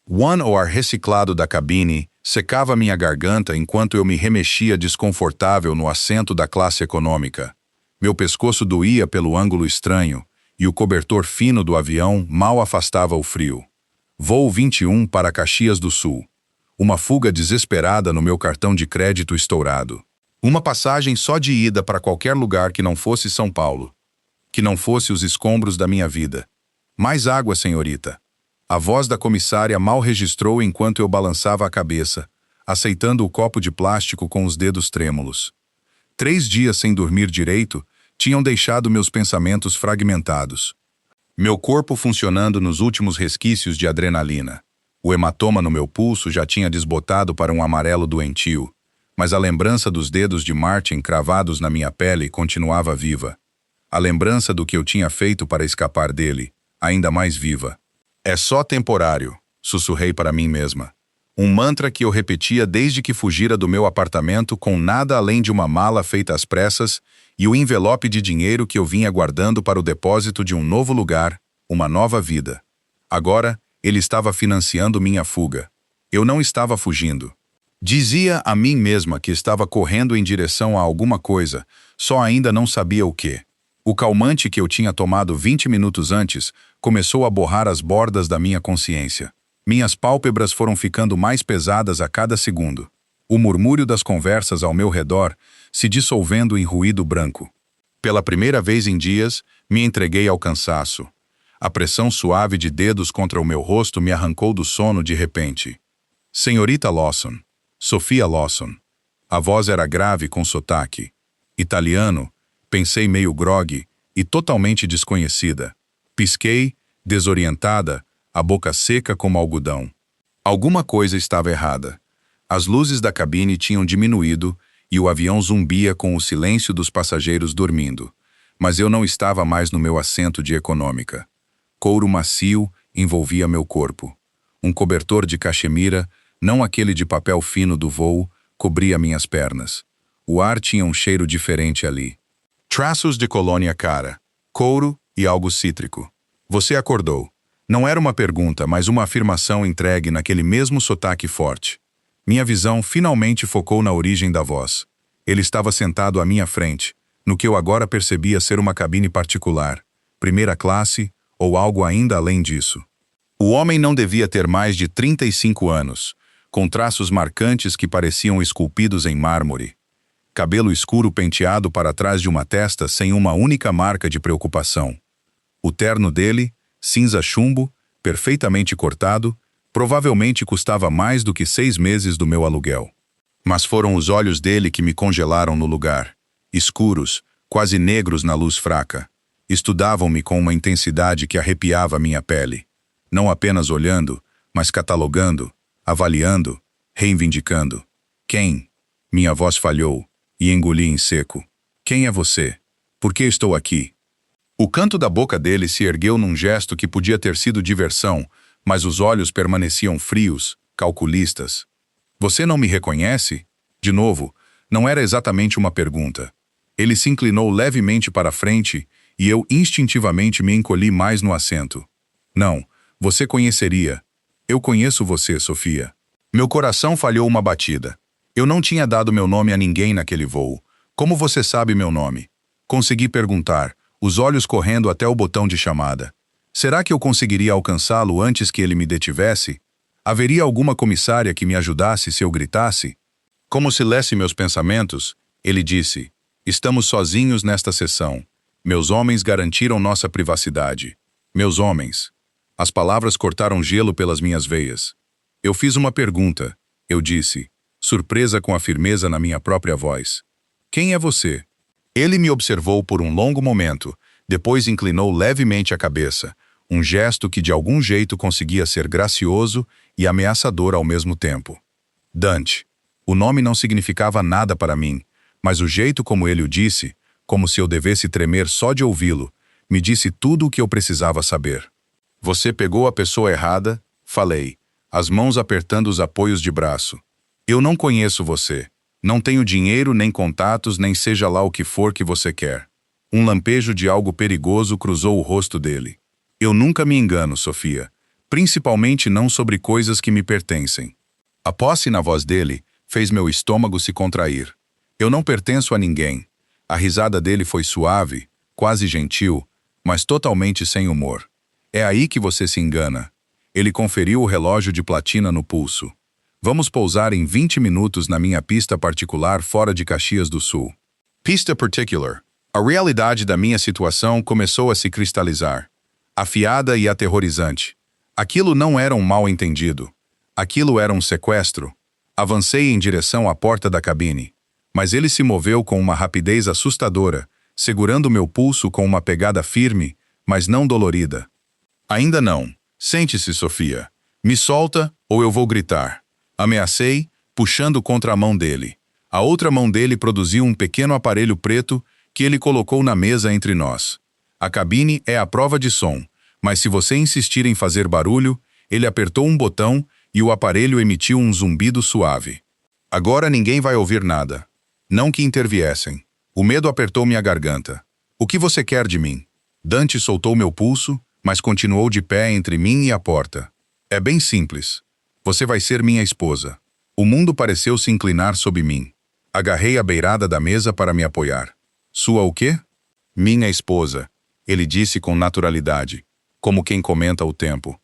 O ar reciclado da cabine secava minha garganta enquanto eu me remexia desconfortável no assento da classe econômica. Meu pescoço doía pelo ângulo estranho e o cobertor fino do avião mal afastava o frio. Voo 21 para Caxias do Sul. Uma fuga desesperada no meu cartão de crédito estourado. Uma passagem só de ida para qualquer lugar que não fosse São Paulo. Que não fosse os escombros da minha vida. Mais água, senhorita. A voz da comissária mal registrou enquanto eu balançava a cabeça, aceitando o copo de plástico com os dedos trêmulos. 3 dias sem dormir direito tinham deixado meus pensamentos fragmentados. Meu corpo funcionando nos últimos resquícios de adrenalina. O hematoma no meu pulso já tinha desbotado para um amarelo doentio, mas a lembrança dos dedos de Martin cravados na minha pele continuava viva. A lembrança do que eu tinha feito para escapar dele, ainda mais viva. É só temporário, sussurrei para mim mesma. Um mantra que eu repetia desde que fugira do meu apartamento com nada além de uma mala feita às pressas e o envelope de dinheiro que eu vinha guardando para o depósito de um novo lugar, uma nova vida. Agora, ele estava financiando minha fuga. Eu não estava fugindo. Dizia a mim mesma que estava correndo em direção a alguma coisa, só ainda não sabia o quê. O calmante que eu tinha tomado 20 minutos antes começou a borrar as bordas da minha consciência. Minhas pálpebras foram ficando mais pesadas a cada segundo. O murmúrio das conversas ao meu redor se dissolvendo em ruído branco. Pela primeira vez em dias, me entreguei ao cansaço. A pressão suave de dedos contra o meu rosto me arrancou do sono de repente. Senhorita Lawson. Sophia Lawson. A voz era grave com sotaque. Italiano, pensei meio grogue e totalmente desconhecida. Pisquei, desorientada, a boca seca como algodão. Alguma coisa estava errada. As luzes da cabine tinham diminuído e o avião zumbia com o silêncio dos passageiros dormindo. Mas eu não estava mais no meu assento de econômica. Couro macio envolvia meu corpo. Um cobertor de cachemira, não aquele de papel fino do voo, cobria minhas pernas. O ar tinha um cheiro diferente ali. Traços de colônia cara, couro e algo cítrico. Você acordou. Não era uma pergunta, mas uma afirmação entregue naquele mesmo sotaque forte. Minha visão finalmente focou na origem da voz. Ele estava sentado à minha frente, no que eu agora percebia ser uma cabine particular, primeira classe ou algo ainda além disso. O homem não devia ter mais de 35 anos, com traços marcantes que pareciam esculpidos em mármore. Cabelo escuro penteado para trás de uma testa sem uma única marca de preocupação. O terno dele, cinza chumbo, perfeitamente cortado, provavelmente custava mais do que 6 meses do meu aluguel. Mas foram os olhos dele que me congelaram no lugar, escuros, quase negros na luz fraca. Estudavam-me com uma intensidade que arrepiava minha pele. Não apenas olhando, mas catalogando, avaliando, reivindicando. Quem? Minha voz falhou, e engoli em seco. Quem é você? Por que estou aqui? O canto da boca dele se ergueu num gesto que podia ter sido diversão, mas os olhos permaneciam frios, calculistas. Você não me reconhece? De novo, não era exatamente uma pergunta. Ele se inclinou levemente para a frente e eu instintivamente me encolhi mais no assento. Não, você conheceria. Eu conheço você, Sophia. Meu coração falhou uma batida. Eu não tinha dado meu nome a ninguém naquele voo. Como você sabe meu nome? Consegui perguntar, os olhos correndo até o botão de chamada. Será que eu conseguiria alcançá-lo antes que ele me detivesse? Haveria alguma comissária que me ajudasse se eu gritasse? Como se lesse meus pensamentos, ele disse, estamos sozinhos nesta sessão. Meus homens garantiram nossa privacidade. Meus homens. As palavras cortaram gelo pelas minhas veias. Eu fiz uma pergunta, eu disse, surpresa com a firmeza na minha própria voz. Quem é você? Ele me observou por um longo momento, depois inclinou levemente a cabeça, um gesto que de algum jeito conseguia ser gracioso e ameaçador ao mesmo tempo. Dante. O nome não significava nada para mim, mas o jeito como ele o disse, como se eu devesse tremer só de ouvi-lo, me disse tudo o que eu precisava saber. Você pegou a pessoa errada, falei, as mãos apertando os apoios de braço. Eu não conheço você. Não tenho dinheiro, nem contatos, nem seja lá o que for que você quer. Um lampejo de algo perigoso cruzou o rosto dele. Eu nunca me engano, Sophia. principalmente não sobre coisas que me pertencem. A posse na voz dele fez meu estômago se contrair. Eu não pertenço a ninguém. A risada dele foi suave, quase gentil, mas totalmente sem humor. É aí que você se engana. Ele conferiu o relógio de platina no pulso. Vamos pousar em 20 minutos na minha pista particular fora de Caxias do Sul. Pista particular. A realidade da minha situação começou a se cristalizar. Afiada e aterrorizante. Aquilo não era um mal-entendido. Aquilo era um sequestro. Avancei em direção à porta da cabine. Mas ele se moveu com uma rapidez assustadora, segurando meu pulso com uma pegada firme, mas não dolorida. Ainda não. Sente-se, Sofia. Me solta ou eu vou gritar. Ameacei, puxando contra a mão dele. A outra mão dele produziu um pequeno aparelho preto que ele colocou na mesa entre nós. A cabine é a prova de som, mas se você insistir em fazer barulho, ele apertou um botão e o aparelho emitiu um zumbido suave. Agora ninguém vai ouvir nada. Não que interviessem. O medo apertou minha garganta. O que você quer de mim? Dante soltou meu pulso, mas continuou de pé entre mim e a porta. É bem simples. Você vai ser minha esposa. O mundo pareceu se inclinar sob mim. Agarrei a beirada da mesa para me apoiar. Sua o quê? Minha esposa, ele disse com naturalidade, como quem comenta o tempo.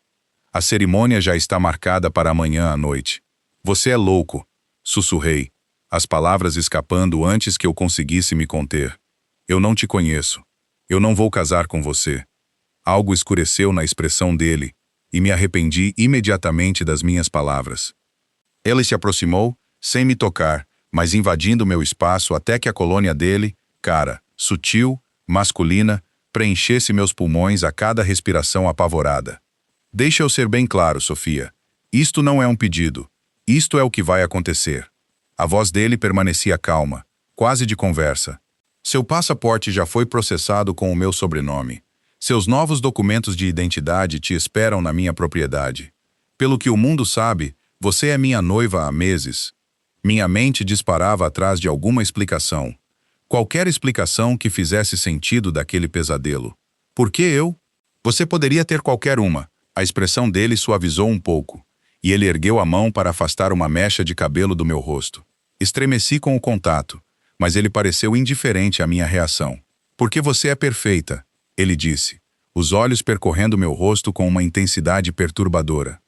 A cerimônia já está marcada para amanhã à noite. Você é louco, sussurrei, as palavras escapando antes que eu conseguisse me conter. Eu não te conheço. Eu não vou casar com você. Algo escureceu na expressão dele, e me arrependi imediatamente das minhas palavras. Ele se aproximou, sem me tocar, mas invadindo meu espaço até que a colônia dele, cara, sutil, masculina, preenchesse meus pulmões a cada respiração apavorada. Deixa eu ser bem claro, Sofia. Isto não é um pedido. Isto é o que vai acontecer. A voz dele permanecia calma, quase de conversa. Seu passaporte já foi processado com o meu sobrenome. Seus novos documentos de identidade te esperam na minha propriedade. Pelo que o mundo sabe, você é minha noiva há meses. Minha mente disparava atrás de alguma explicação. Qualquer explicação que fizesse sentido daquele pesadelo. Por que eu? Você poderia ter qualquer uma. A expressão dele suavizou um pouco, e ele ergueu a mão para afastar uma mecha de cabelo do meu rosto. Estremeci com o contato, mas ele pareceu indiferente à minha reação. Porque você é perfeita, ele disse, os olhos percorrendo meu rosto com uma intensidade perturbadora.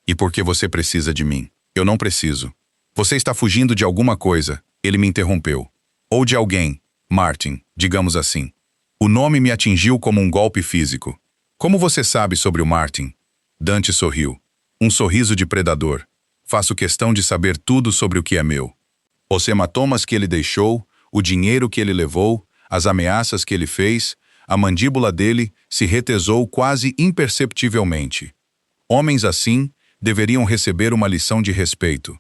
E por que você precisa de mim? Eu não preciso. Você está fugindo de alguma coisa, ele me interrompeu. Ou de alguém, Martin, digamos assim. O nome me atingiu como um golpe físico. Como você sabe sobre o Martin? Dante sorriu. Um sorriso de predador. Faço questão de saber tudo sobre o que é meu. Os hematomas que ele deixou, o dinheiro que ele levou, as ameaças que ele fez, a mandíbula dele se retesou quase imperceptivelmente. Homens assim deveriam receber uma lição de respeito.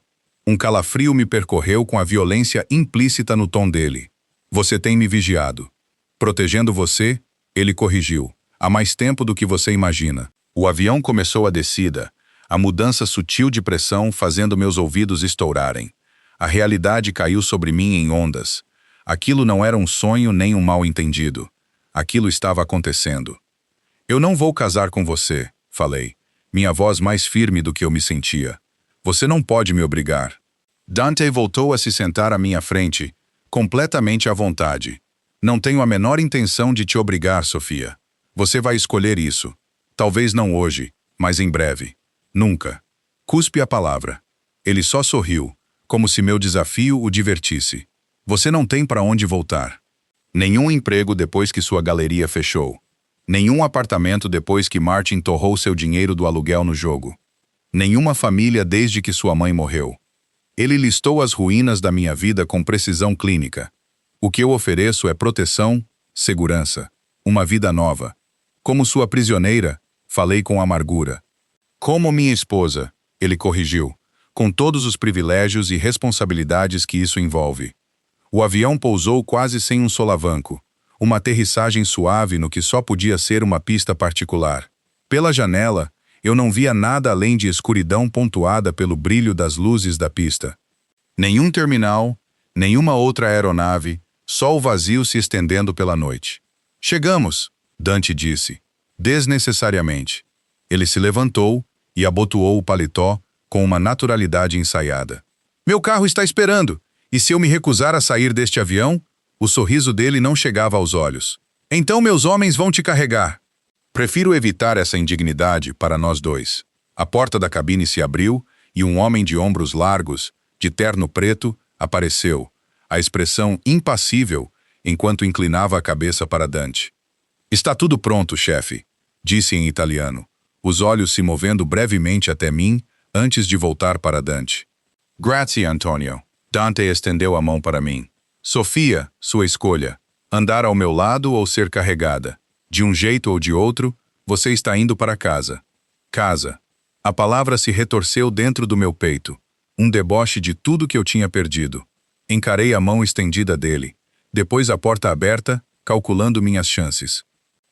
Um calafrio me percorreu com a violência implícita no tom dele. Você tem me vigiado. Protegendo você, ele corrigiu. Há mais tempo do que você imagina. O avião começou a descida, a mudança sutil de pressão fazendo meus ouvidos estourarem. A realidade caiu sobre mim em ondas. Aquilo não era um sonho nem um mal-entendido. Aquilo estava acontecendo. Eu não vou casar com você, falei, minha voz mais firme do que eu me sentia. Você não pode me obrigar. Dante voltou a se sentar à minha frente, completamente à vontade. Não tenho a menor intenção de te obrigar, Sofia. Você vai escolher isso. Talvez não hoje, mas em breve. Nunca. Cuspe a palavra. Ele só sorriu, como se meu desafio o divertisse. Você não tem para onde voltar. Nenhum emprego depois que sua galeria fechou. Nenhum apartamento depois que Martin torrou seu dinheiro do aluguel no jogo. Nenhuma família desde que sua mãe morreu. Ele listou as ruínas da minha vida com precisão clínica. O que eu ofereço é proteção, segurança, uma vida nova. Como sua prisioneira, falei com amargura. Como minha esposa, ele corrigiu, com todos os privilégios e responsabilidades que isso envolve. O avião pousou quase sem um solavanco, uma aterrissagem suave no que só podia ser uma pista particular. Pela janela, eu não via nada além de escuridão pontuada pelo brilho das luzes da pista. Nenhum terminal, nenhuma outra aeronave, só o vazio se estendendo pela noite. Chegamos, Dante disse, desnecessariamente. Ele se levantou e abotoou o paletó com uma naturalidade ensaiada. Meu carro está esperando, e se eu me recusar a sair deste avião? O sorriso dele não chegava aos olhos. Então meus homens vão te carregar. Prefiro evitar essa indignidade para nós dois. A porta da cabine se abriu e um homem de ombros largos, de terno preto, apareceu, a expressão impassível, enquanto inclinava a cabeça para Dante. Está tudo pronto, chefe, disse em italiano, os olhos se movendo brevemente até mim antes de voltar para Dante. Grazie, Antonio. Dante estendeu a mão para mim. Sofia, sua escolha. Andar ao meu lado ou ser carregada. De um jeito ou de outro, você está indo para casa. Casa. A palavra se retorceu dentro do meu peito. Um deboche de tudo que eu tinha perdido. Encarei a mão estendida dele. Depois a porta aberta, calculando minhas chances.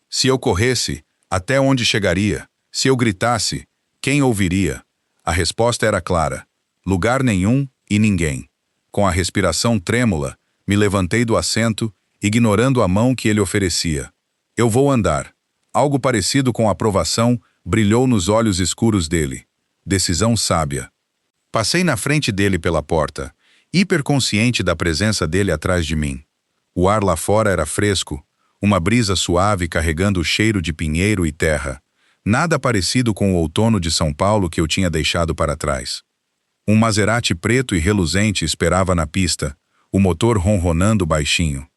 Se eu corresse, até onde chegaria? Se eu gritasse, quem ouviria? A resposta era clara. Lugar nenhum e ninguém. Com a respiração trêmula, me levantei do assento, ignorando a mão que ele oferecia. Eu vou andar. Algo parecido com aprovação brilhou nos olhos escuros dele. Decisão sábia. Passei na frente dele pela porta, hiperconsciente da presença dele atrás de mim. O ar lá fora era fresco, uma brisa suave carregando o cheiro de pinheiro e terra. Nada parecido com o outono de São Paulo que eu tinha deixado para trás. Um Maserati preto e reluzente esperava na pista, o motor ronronando baixinho.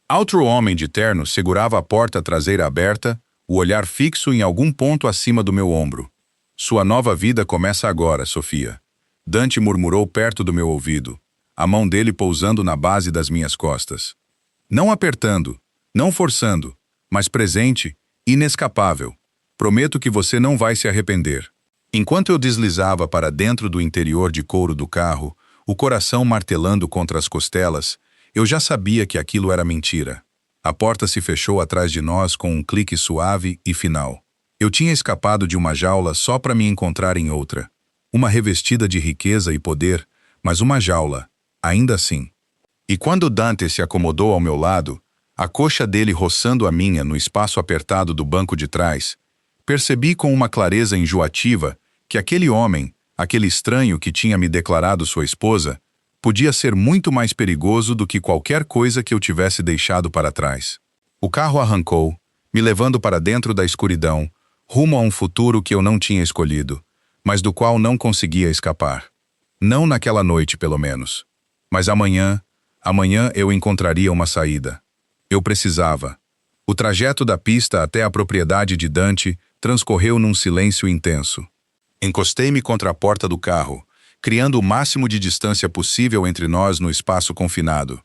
Outro homem de terno segurava a porta traseira aberta, o olhar fixo em algum ponto acima do meu ombro. Sua nova vida começa agora, Sofia. Dante murmurou perto do meu ouvido, a mão dele pousando na base das minhas costas. Não apertando, não forçando, mas presente, inescapável. Prometo que você não vai se arrepender. Enquanto eu deslizava para dentro do interior de couro do carro, o coração martelando contra as costelas, eu já sabia que aquilo era mentira. A porta se fechou atrás de nós com um clique suave e final. Eu tinha escapado de uma jaula só para me encontrar em outra. Uma revestida de riqueza e poder, mas uma jaula, ainda assim. E quando Dante se acomodou ao meu lado, a coxa dele roçando a minha no espaço apertado do banco de trás, percebi com uma clareza enjoativa que aquele homem, aquele estranho que tinha me declarado sua esposa, podia ser muito mais perigoso do que qualquer coisa que eu tivesse deixado para trás. O carro arrancou, me levando para dentro da escuridão, rumo a um futuro que eu não tinha escolhido, mas do qual não conseguia escapar. Não naquela noite, pelo menos. Mas amanhã eu encontraria uma saída. Eu precisava. O trajeto da pista até a propriedade de Dante transcorreu num silêncio intenso. Encostei-me contra a porta do carro, criando o máximo de distância possível entre nós no espaço confinado.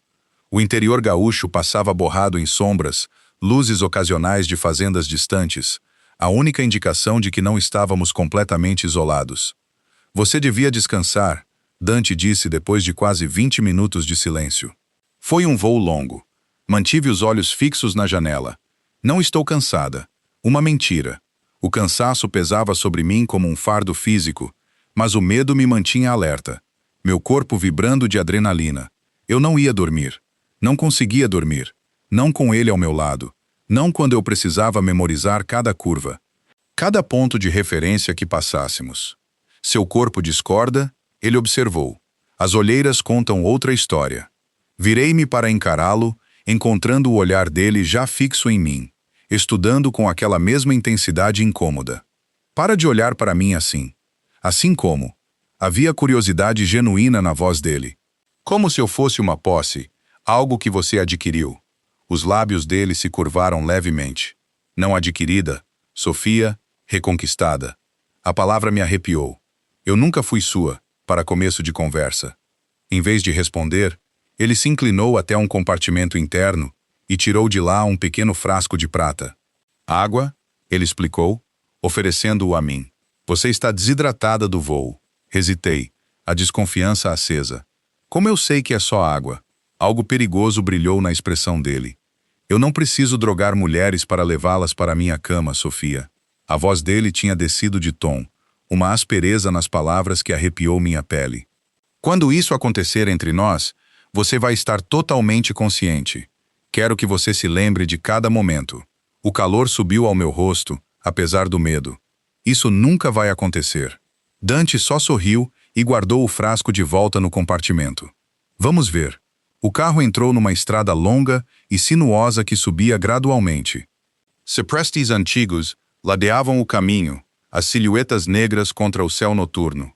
O interior gaúcho passava borrado em sombras, luzes ocasionais de fazendas distantes, a única indicação de que não estávamos completamente isolados. Você devia descansar, Dante disse depois de quase 20 minutos de silêncio. Foi um voo longo. Mantive os olhos fixos na janela. Não estou cansada. Uma mentira. O cansaço pesava sobre mim como um fardo físico, mas o medo me mantinha alerta. Meu corpo vibrando de adrenalina. Eu não ia dormir. Não conseguia dormir. Não com ele ao meu lado. Não quando eu precisava memorizar cada curva. Cada ponto de referência que passássemos. Seu corpo discorda, ele observou. As olheiras contam outra história. Virei-me para encará-lo, encontrando o olhar dele já fixo em mim, estudando com aquela mesma intensidade incômoda. Para de olhar para mim assim. Assim como. Havia curiosidade genuína na voz dele. Como se eu fosse uma posse, algo que você adquiriu. Os lábios dele se curvaram levemente. Não adquirida, Sofia, reconquistada. A palavra me arrepiou. Eu nunca fui sua, para começo de conversa. Em vez de responder, ele se inclinou até um compartimento interno e tirou de lá um pequeno frasco de prata. Água, ele explicou, oferecendo-o a mim. Você está desidratada do voo. Hesitei, a desconfiança acesa. Como eu sei que é só água? Algo perigoso brilhou na expressão dele. Eu não preciso drogar mulheres para levá-las para minha cama, Sofia. A voz dele tinha descido de tom, uma aspereza nas palavras que arrepiou minha pele. Quando isso acontecer entre nós, você vai estar totalmente consciente. Quero que você se lembre de cada momento. O calor subiu ao meu rosto, apesar do medo. Isso nunca vai acontecer. Dante só sorriu e guardou o frasco de volta no compartimento. Vamos ver. O carro entrou numa estrada longa e sinuosa que subia gradualmente. Ciprestes antigos ladeavam o caminho, as silhuetas negras contra o céu noturno.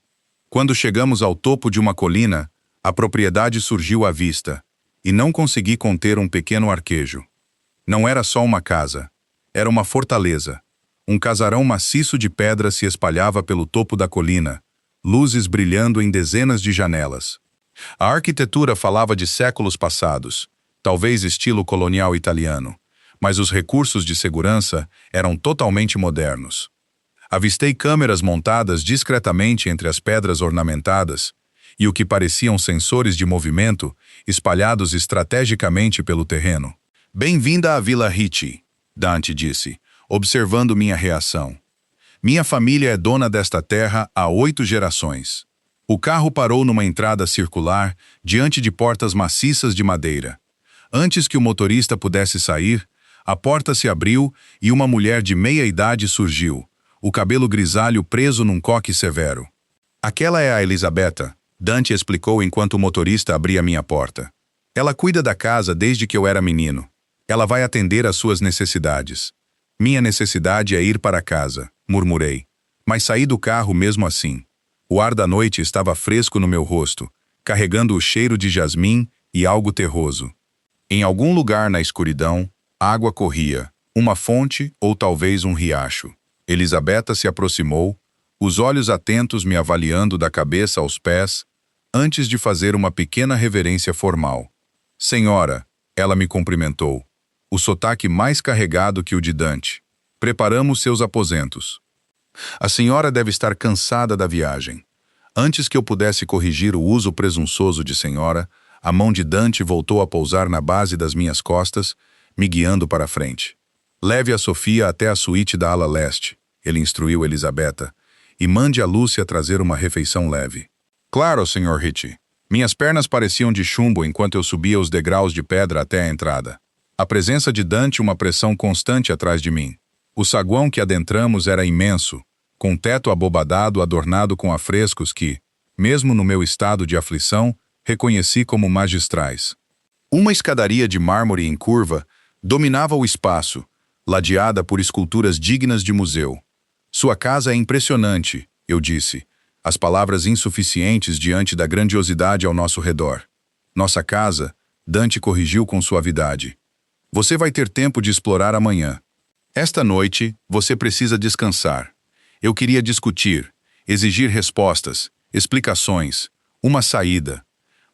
Quando chegamos ao topo de uma colina, a propriedade surgiu à vista, e não consegui conter um pequeno arquejo. Não era só uma casa, era uma fortaleza. Um casarão maciço de pedra se espalhava pelo topo da colina, luzes brilhando em dezenas de janelas. A arquitetura falava de séculos passados, talvez estilo colonial italiano, mas os recursos de segurança eram totalmente modernos. Avistei câmeras montadas discretamente entre as pedras ornamentadas e o que pareciam sensores de movimento espalhados estrategicamente pelo terreno. Bem-vinda à Vila Ricci, Dante disse, observando minha reação. Minha família é dona desta terra há 8 gerações. O carro parou numa entrada circular, diante de portas maciças de madeira. Antes que o motorista pudesse sair, a porta se abriu e uma mulher de meia idade surgiu, o cabelo grisalho preso num coque severo. Aquela é a Elisabetta, Dante explicou enquanto o motorista abria minha porta. Ela cuida da casa desde que eu era menino. Ela vai atender às suas necessidades. Minha necessidade é ir para casa, murmurei. Mas saí do carro mesmo assim. O ar da noite estava fresco no meu rosto, carregando o cheiro de jasmim e algo terroso. Em algum lugar na escuridão, água corria, uma fonte ou talvez um riacho. Elisabetta se aproximou, os olhos atentos me avaliando da cabeça aos pés, antes de fazer uma pequena reverência formal. Senhora, ela me cumprimentou, o sotaque mais carregado que o de Dante. Preparamos seus aposentos. A senhora deve estar cansada da viagem. Antes que eu pudesse corrigir o uso presunçoso de senhora, a mão de Dante voltou a pousar na base das minhas costas, me guiando para a frente. Leve a Sofia até a suíte da ala leste, ele instruiu Elisabetta, e mande a Lúcia trazer uma refeição leve. Claro, Sr. Ricci. Minhas pernas pareciam de chumbo enquanto eu subia os degraus de pedra até a entrada. A presença de Dante uma pressão constante atrás de mim. O saguão que adentramos era imenso, com teto abobadado adornado com afrescos que, mesmo no meu estado de aflição, reconheci como magistrais. Uma escadaria de mármore em curva dominava o espaço, ladeada por esculturas dignas de museu. Sua casa é impressionante, eu disse, as palavras insuficientes diante da grandiosidade ao nosso redor. Nossa casa, Dante corrigiu com suavidade. Você vai ter tempo de explorar amanhã. Esta noite, você precisa descansar. Eu queria discutir, exigir respostas, explicações, uma saída.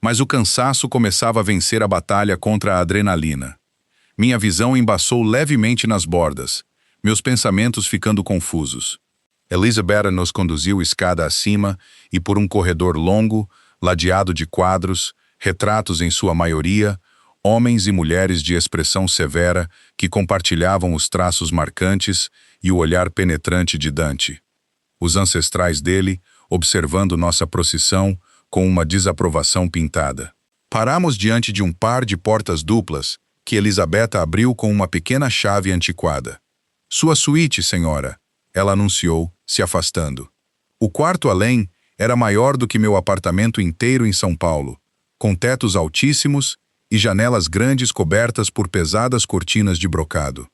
Mas o cansaço começava a vencer a batalha contra a adrenalina. Minha visão embaçou levemente nas bordas, meus pensamentos ficando confusos. Elisabetta nos conduziu escada acima e por um corredor longo, ladeado de quadros, retratos em sua maioria, homens e mulheres de expressão severa que compartilhavam os traços marcantes e o olhar penetrante de Dante. Os ancestrais dele, observando nossa procissão com uma desaprovação pintada. Paramos diante de um par de portas duplas que Elisabetta abriu com uma pequena chave antiquada. Sua suíte, senhora, ela anunciou, se afastando. O quarto além era maior do que meu apartamento inteiro em São Paulo, com tetos altíssimos e janelas grandes cobertas por pesadas cortinas de brocado.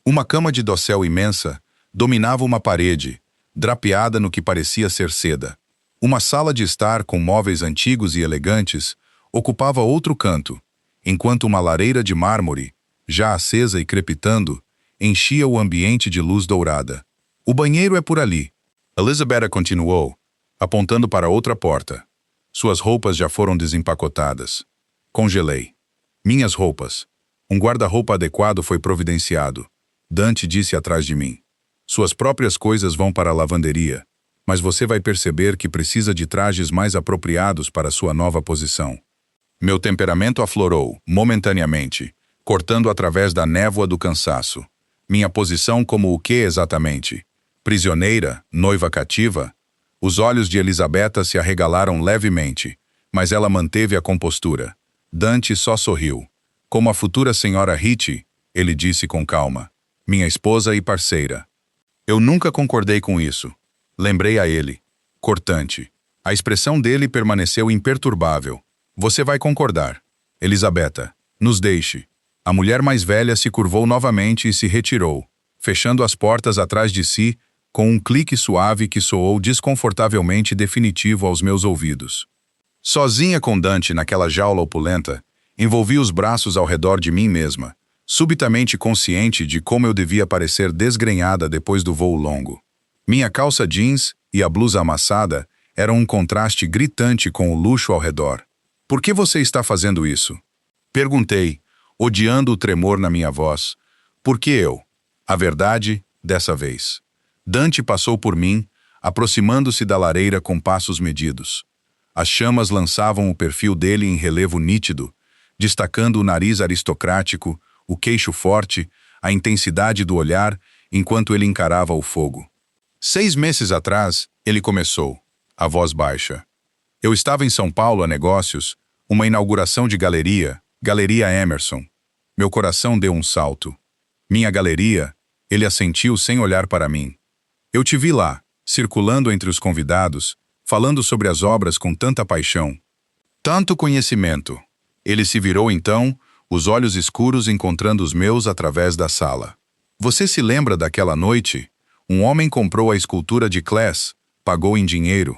Uma cama de dossel imensa dominava uma parede, drapeada no que parecia ser seda. Uma sala de estar com móveis antigos e elegantes ocupava outro canto, enquanto uma lareira de mármore, já acesa e crepitando, enchia o ambiente de luz dourada. O banheiro é por ali. Elisabetta continuou, apontando para outra porta. Suas roupas já foram desempacotadas. Congelei. Minhas roupas. Um guarda-roupa adequado foi providenciado. Dante disse atrás de mim. Suas próprias coisas vão para a lavanderia, mas você vai perceber que precisa de trajes mais apropriados para sua nova posição. Meu temperamento aflorou, momentaneamente, cortando através da névoa do cansaço. Minha posição como o que exatamente? Prisioneira? Noiva cativa? Os olhos de Elisabetta se arregalaram levemente, mas ela manteve a compostura. Dante só sorriu. Como a futura senhora Ricci, ele disse com calma. Minha esposa e parceira. Eu nunca concordei com isso. Lembrei a ele. Cortante. A expressão dele permaneceu imperturbável. Você vai concordar. Elisabetta, nos deixe. A mulher mais velha se curvou novamente e se retirou, fechando as portas atrás de si, com um clique suave que soou desconfortavelmente definitivo aos meus ouvidos. Sozinha com Dante naquela jaula opulenta, envolvi os braços ao redor de mim mesma, subitamente consciente de como eu devia parecer desgrenhada depois do voo longo. Minha calça jeans e a blusa amassada eram um contraste gritante com o luxo ao redor. Por que você está fazendo isso? Perguntei, odiando o tremor na minha voz. Por que eu? A verdade, dessa vez. Dante passou por mim, aproximando-se da lareira com passos medidos. As chamas lançavam o perfil dele em relevo nítido, destacando o nariz aristocrático, o queixo forte, a intensidade do olhar, enquanto ele encarava o fogo. 6 meses atrás, ele começou, a voz baixa. Eu estava em São Paulo a negócios, uma inauguração de galeria, Galeria Emerson. Meu coração deu um salto. Minha galeria, ele assentiu sem olhar para mim. Eu te vi lá, circulando entre os convidados, falando sobre as obras com tanta paixão. Tanto conhecimento. Ele se virou então, os olhos escuros encontrando os meus através da sala. Você se lembra daquela noite? Um homem comprou a escultura de Claes, pagou em dinheiro.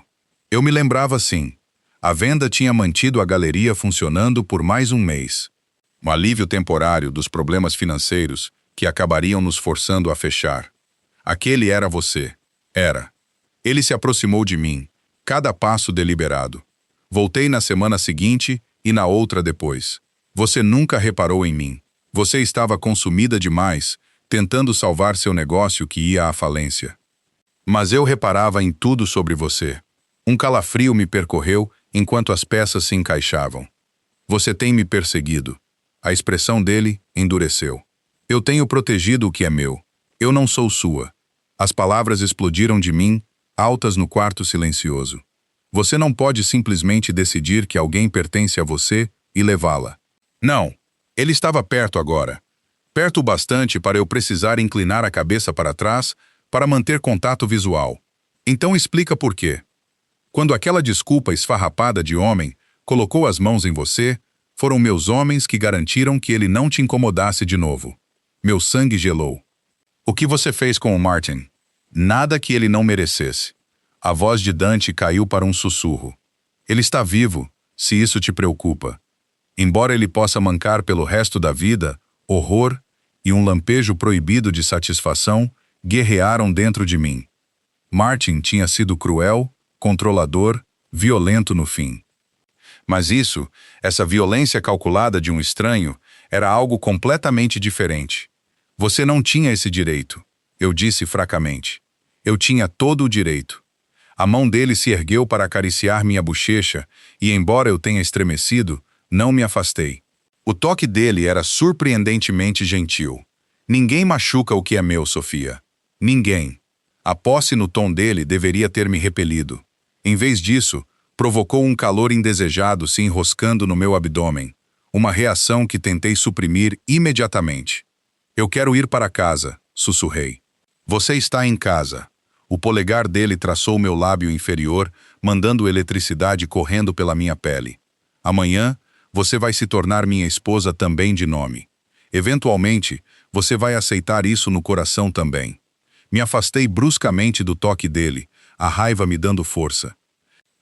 Eu me lembrava sim. A venda tinha mantido a galeria funcionando por mais um mês. Um alívio temporário dos problemas financeiros que acabariam nos forçando a fechar. Aquele era você. Era. Ele se aproximou de mim, cada passo deliberado. Voltei na semana seguinte e na outra depois. Você nunca reparou em mim. Você estava consumida demais, tentando salvar seu negócio que ia à falência. Mas eu reparava em tudo sobre você. Um calafrio me percorreu enquanto as peças se encaixavam. Você tem me perseguido. A expressão dele endureceu. Eu tenho protegido o que é meu. Eu não sou sua. As palavras explodiram de mim, altas no quarto silencioso. Você não pode simplesmente decidir que alguém pertence a você e levá-la. Não. Ele estava perto agora. Perto o bastante para eu precisar inclinar a cabeça para trás para manter contato visual. Então explica por quê. Quando aquela desculpa esfarrapada de homem colocou as mãos em você, foram meus homens que garantiram que ele não te incomodasse de novo. Meu sangue gelou. O que você fez com o Martin? Nada que ele não merecesse. A voz de Dante caiu para um sussurro. Ele está vivo, se isso te preocupa. Embora ele possa mancar pelo resto da vida, horror e um lampejo proibido de satisfação guerrearam dentro de mim. Martin tinha sido cruel, controlador, violento no fim. Mas isso, essa violência calculada de um estranho, era algo completamente diferente. Você não tinha esse direito, eu disse fracamente. Eu tinha todo o direito. A mão dele se ergueu para acariciar minha bochecha e, embora eu tenha estremecido, não me afastei. O toque dele era surpreendentemente gentil. Ninguém machuca o que é meu, Sofia. Ninguém. A posse no tom dele deveria ter me repelido. Em vez disso, provocou um calor indesejado se enroscando no meu abdômen, uma reação que tentei suprimir imediatamente. Eu quero ir para casa, sussurrei. Você está em casa. O polegar dele traçou meu lábio inferior, mandando eletricidade correndo pela minha pele. Amanhã, você vai se tornar minha esposa também de nome. Eventualmente, você vai aceitar isso no coração também. Me afastei bruscamente do toque dele, a raiva me dando força.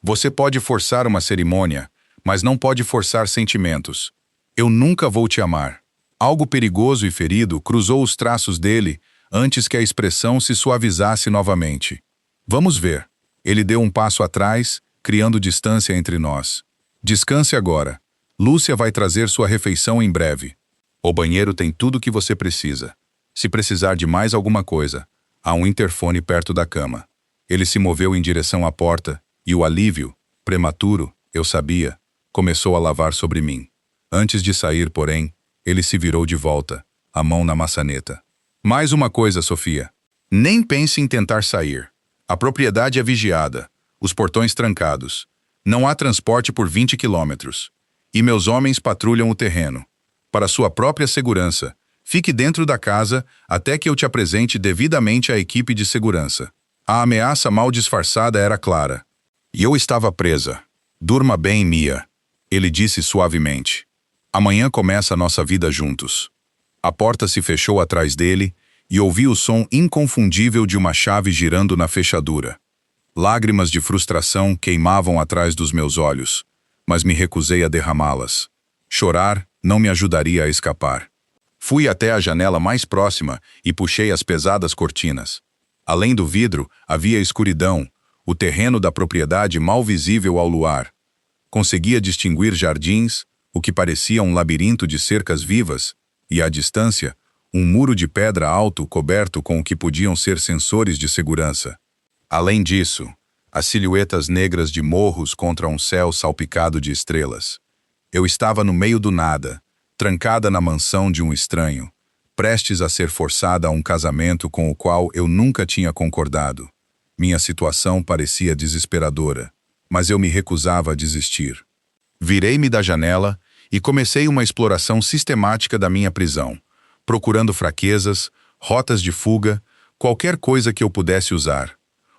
Você pode forçar uma cerimônia, mas não pode forçar sentimentos. Eu nunca vou te amar. Algo perigoso e ferido cruzou os traços dele antes que a expressão se suavizasse novamente. Vamos ver. Ele deu um passo atrás, criando distância entre nós. Descanse agora. Lúcia vai trazer sua refeição em breve. O banheiro tem tudo o que você precisa. Se precisar de mais alguma coisa, há um interfone perto da cama. Ele se moveu em direção à porta, e o alívio, prematuro, eu sabia, começou a lavar sobre mim. Antes de sair, porém, ele se virou de volta, a mão na maçaneta. Mais uma coisa, Sofia. Nem pense em tentar sair. A propriedade é vigiada, os portões trancados. Não há transporte por 20 quilômetros. E meus homens patrulham o terreno. Para sua própria segurança, Fique dentro da casa até que eu te apresente devidamente à equipe de segurança. A ameaça mal disfarçada era clara. E eu estava presa. Durma bem, Mia. Ele disse suavemente. Amanhã começa a nossa vida juntos. A porta se fechou atrás dele e ouvi o som inconfundível de uma chave girando na fechadura. Lágrimas de frustração queimavam atrás dos meus olhos, mas me recusei a derramá-las. Chorar não me ajudaria a escapar. Fui até a janela mais próxima e puxei as pesadas cortinas. Além do vidro, havia escuridão, o terreno da propriedade mal visível ao luar. Conseguia distinguir jardins, o que parecia um labirinto de cercas vivas, e, à distância, um muro de pedra alto coberto com o que podiam ser sensores de segurança. Além disso, as silhuetas negras de morros contra um céu salpicado de estrelas. Eu estava no meio do nada, trancada na mansão de um estranho, prestes a ser forçada a um casamento com o qual eu nunca tinha concordado. Minha situação parecia desesperadora, mas eu me recusava a desistir. Virei-me da janela e comecei uma exploração sistemática da minha prisão, procurando fraquezas, rotas de fuga, qualquer coisa que eu pudesse usar.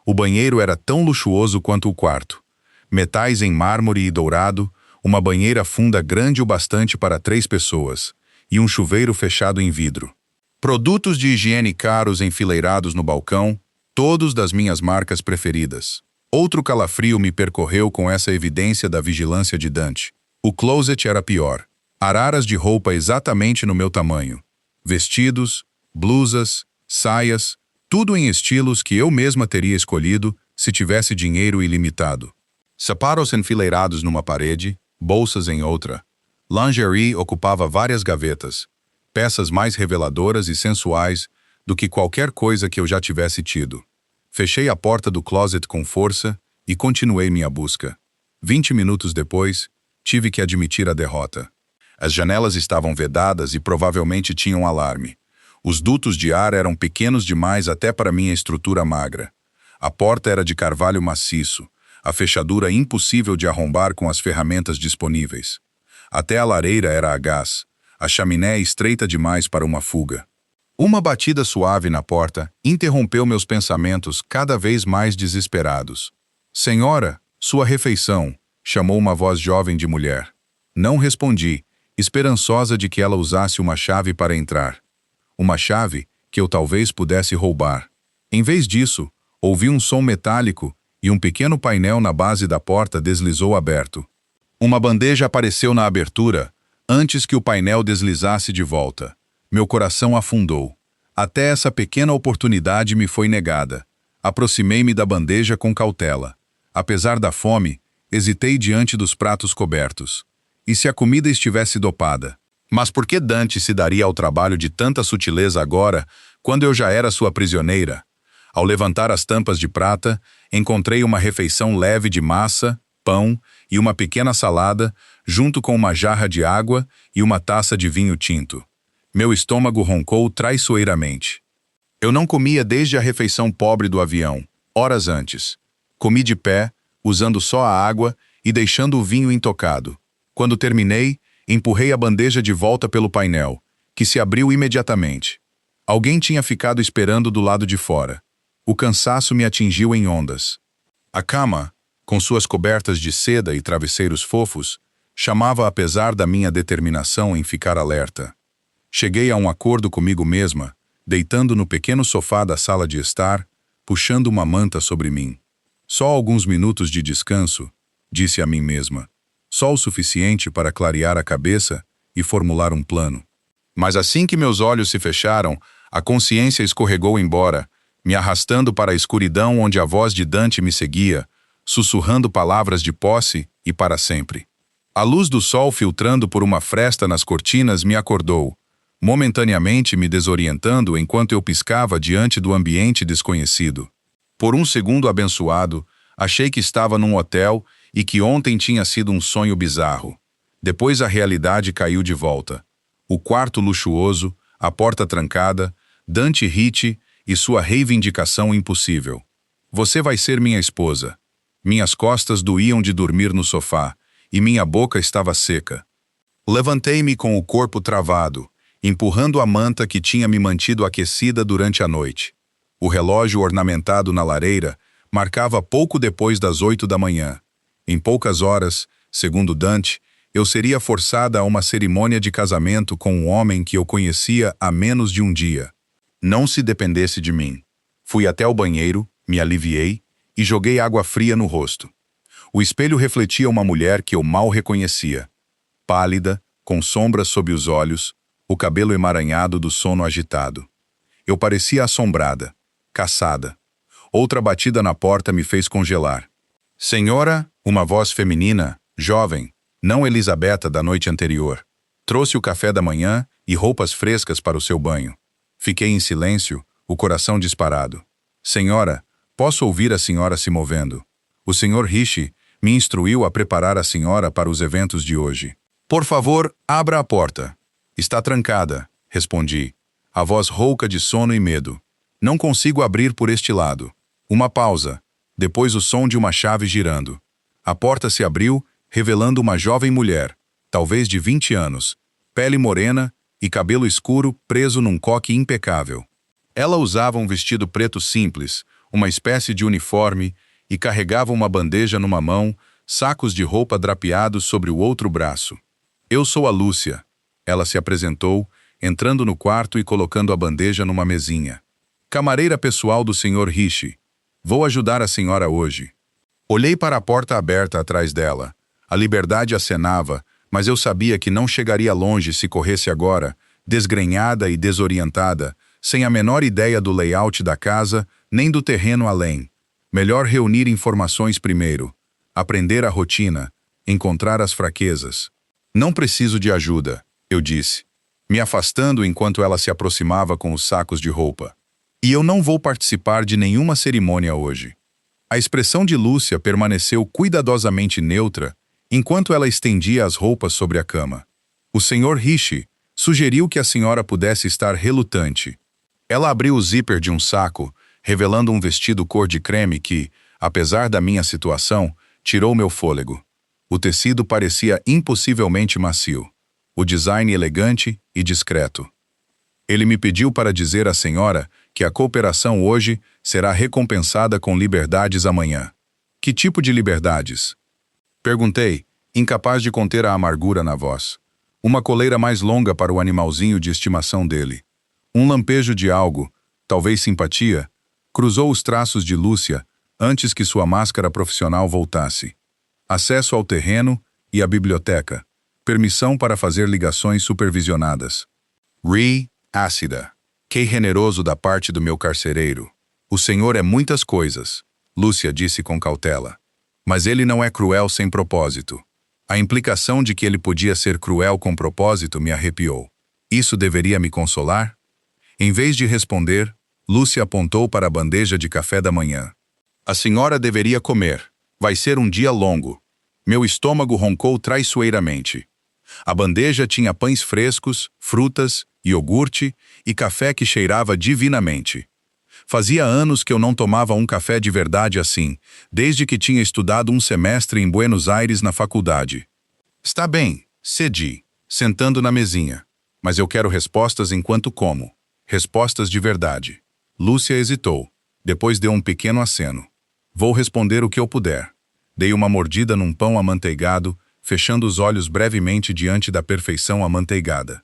O banheiro era tão luxuoso quanto o quarto. Metais em mármore e dourado, uma banheira funda grande o bastante para 3 pessoas, e um chuveiro fechado em vidro. Produtos de higiene caros enfileirados no balcão, todos das minhas marcas preferidas. Outro calafrio me percorreu com essa evidência da vigilância de Dante. O closet era pior. Araras de roupa exatamente no meu tamanho. Vestidos, blusas, saias, tudo em estilos que eu mesma teria escolhido se tivesse dinheiro ilimitado. Sapatos enfileirados numa parede, bolsas em outra. Lingerie ocupava várias gavetas, peças mais reveladoras e sensuais do que qualquer coisa que eu já tivesse tido. Fechei a porta do closet com força e continuei minha busca. 20 minutos depois, tive que admitir a derrota. As janelas estavam vedadas e provavelmente tinham alarme. Os dutos de ar eram pequenos demais até para minha estrutura magra. A porta era de carvalho maciço, a fechadura impossível de arrombar com as ferramentas disponíveis. Até a lareira era a gás, a chaminé estreita demais para uma fuga. Uma batida suave na porta interrompeu meus pensamentos cada vez mais desesperados. "Senhora, sua refeição", chamou uma voz jovem de mulher. Não respondi, esperançosa de que ela usasse uma chave para entrar. Uma chave que eu talvez pudesse roubar. Em vez disso, ouvi um som metálico e um pequeno painel na base da porta deslizou aberto. Uma bandeja apareceu na abertura, antes que o painel deslizasse de volta. Meu coração afundou. Até essa pequena oportunidade me foi negada. Aproximei-me da bandeja com cautela. Apesar da fome, hesitei diante dos pratos cobertos. E se a comida estivesse dopada? Mas por que Dante se daria ao trabalho de tanta sutileza agora, quando eu já era sua prisioneira? Ao levantar as tampas de prata, encontrei uma refeição leve de massa, pão e uma pequena salada, junto com uma jarra de água e uma taça de vinho tinto. Meu estômago roncou traiçoeiramente. Eu não comia desde a refeição pobre do avião, horas antes. Comi de pé, usando só a água e deixando o vinho intocado. Quando terminei, empurrei a bandeja de volta pelo painel, que se abriu imediatamente. Alguém tinha ficado esperando do lado de fora. O cansaço me atingiu em ondas. A cama, com suas cobertas de seda e travesseiros fofos, chamava apesar da minha determinação em ficar alerta. Cheguei a um acordo comigo mesma, deitando no pequeno sofá da sala de estar, puxando uma manta sobre mim. Só alguns minutos de descanso, disse a mim mesma. Só o suficiente para clarear a cabeça e formular um plano. Mas assim que meus olhos se fecharam, a consciência escorregou embora, me arrastando para a escuridão onde a voz de Dante me seguia, sussurrando palavras de posse e para sempre. A luz do sol filtrando por uma fresta nas cortinas me acordou, momentaneamente me desorientando enquanto eu piscava diante do ambiente desconhecido. Por um segundo abençoado, achei que estava num hotel e que ontem tinha sido um sonho bizarro. Depois a realidade caiu de volta. O quarto luxuoso, a porta trancada, Dante Ricci e sua reivindicação impossível. "Você vai ser minha esposa." Minhas costas doíam de dormir no sofá, e minha boca estava seca. Levantei-me com o corpo travado, empurrando a manta que tinha me mantido aquecida durante a noite. O relógio ornamentado na lareira marcava pouco depois das 8 da manhã. Em poucas horas, segundo Dante, eu seria forçada a uma cerimônia de casamento com um homem que eu conhecia há menos de um dia. Não se dependesse de mim. Fui até o banheiro, me aliviei e joguei água fria no rosto. O espelho refletia uma mulher que eu mal reconhecia. Pálida, com sombras sob os olhos, o cabelo emaranhado do sono agitado. Eu parecia assombrada, caçada. Outra batida na porta me fez congelar. Senhora, uma voz feminina, jovem, não Elisabeta da noite anterior. Trouxe o café da manhã e roupas frescas para o seu banho. Fiquei em silêncio, o coração disparado. Senhora, posso ouvir a senhora se movendo. O senhor Rishi me instruiu a preparar a senhora para os eventos de hoje. Por favor, abra a porta. Está trancada, respondi, a voz rouca de sono e medo. Não consigo abrir por este lado. Uma pausa, depois o som de uma chave girando. A porta se abriu, revelando uma jovem mulher, talvez de 20 anos, pele morena e cabelo escuro preso num coque impecável. Ela usava um vestido preto simples, uma espécie de uniforme, e carregava uma bandeja numa mão, sacos de roupa drapeados sobre o outro braço. Eu sou a Lúcia. Ela se apresentou, entrando no quarto e colocando a bandeja numa mesinha. Camareira pessoal do Sr. Rishi. Vou ajudar a senhora hoje. Olhei para a porta aberta atrás dela. A liberdade acenava, mas eu sabia que não chegaria longe se corresse agora, desgrenhada e desorientada, sem a menor ideia do layout da casa, nem do terreno além. Melhor reunir informações primeiro, aprender a rotina, encontrar as fraquezas. Não preciso de ajuda, eu disse, me afastando enquanto ela se aproximava com os sacos de roupa. E eu não vou participar de nenhuma cerimônia hoje. A expressão de Lúcia permaneceu cuidadosamente neutra enquanto ela estendia as roupas sobre a cama. O Sr. Rishi sugeriu que a senhora pudesse estar relutante. Ela abriu o zíper de um saco, revelando um vestido cor de creme que, apesar da minha situação, tirou meu fôlego. O tecido parecia impossivelmente macio. O design elegante e discreto. Ele me pediu para dizer à senhora que a cooperação hoje será recompensada com liberdades amanhã. Que tipo de liberdades? Perguntei, incapaz de conter a amargura na voz. Uma coleira mais longa para o animalzinho de estimação dele. Um lampejo de algo, talvez simpatia, cruzou os traços de Lúcia antes que sua máscara profissional voltasse. Acesso ao terreno e à biblioteca. Permissão para fazer ligações supervisionadas. Ácida. Que generoso da parte do meu carcereiro. O senhor é muitas coisas, Lúcia disse com cautela. Mas ele não é cruel sem propósito. A implicação de que ele podia ser cruel com propósito me arrepiou. Isso deveria me consolar? Em vez de responder, Lúcia apontou para a bandeja de café da manhã. A senhora deveria comer. Vai ser um dia longo. Meu estômago roncou traiçoeiramente. A bandeja tinha pães frescos, frutas, iogurte e café que cheirava divinamente. Fazia anos que eu não tomava um café de verdade assim, desde que tinha estudado um semestre em Buenos Aires na faculdade. Está bem, cedi, sentando na mesinha. Mas eu quero respostas enquanto como. Respostas de verdade. Lúcia hesitou. Depois deu um pequeno aceno. Vou responder o que eu puder. Dei uma mordida num pão amanteigado, fechando os olhos brevemente diante da perfeição amanteigada.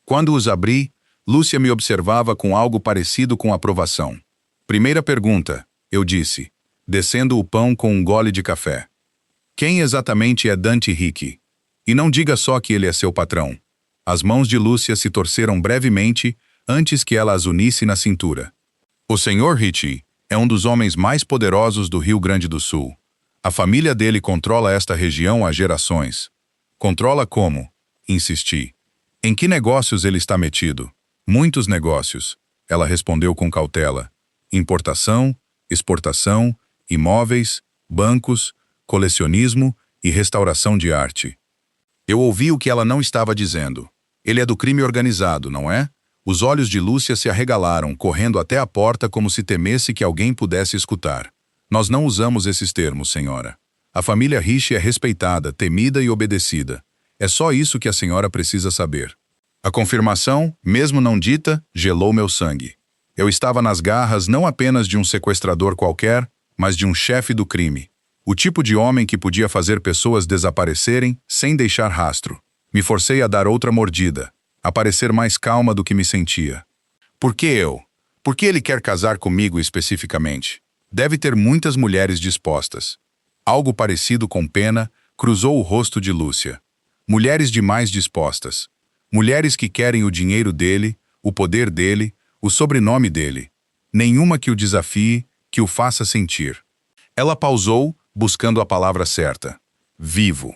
Quando os abri, Lúcia me observava com algo parecido com aprovação. Primeira pergunta, eu disse, descendo o pão com um gole de café. Quem exatamente é Dante Richi? E não diga só que ele é seu patrão. As mãos de Lúcia se torceram brevemente antes que ela as unisse na cintura. O Sr. Richi é um dos homens mais poderosos do Rio Grande do Sul. A família dele controla esta região há gerações. Controla como? Insisti. Em que negócios ele está metido? Muitos negócios, ela respondeu com cautela. Importação, exportação, imóveis, bancos, colecionismo e restauração de arte. Eu ouvi o que ela não estava dizendo. Ele é do crime organizado, não é? Os olhos de Lúcia se arregalaram, correndo até a porta como se temesse que alguém pudesse escutar. Nós não usamos esses termos, senhora. A família Richi é respeitada, temida e obedecida. É só isso que a senhora precisa saber. A confirmação, mesmo não dita, gelou meu sangue. Eu estava nas garras não apenas de um sequestrador qualquer, mas de um chefe do crime. O tipo de homem que podia fazer pessoas desaparecerem sem deixar rastro. Me forcei a dar outra mordida, a parecer mais calma do que me sentia. Por que eu? Por que ele quer casar comigo especificamente? Deve ter muitas mulheres dispostas. Algo parecido com pena cruzou o rosto de Lúcia. Mulheres demais dispostas. Mulheres que querem o dinheiro dele, o poder dele, o sobrenome dele. Nenhuma que o desafie, que o faça sentir. Ela pausou, buscando a palavra certa. Vivo.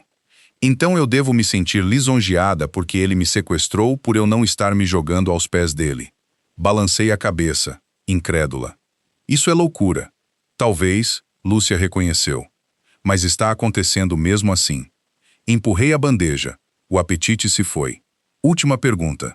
Então eu devo me sentir lisonjeada porque ele me sequestrou por eu não estar me jogando aos pés dele. Balancei a cabeça, incrédula. Isso é loucura. Talvez, Lúcia reconheceu. Mas está acontecendo mesmo assim. Empurrei a bandeja. O apetite se foi. Última pergunta.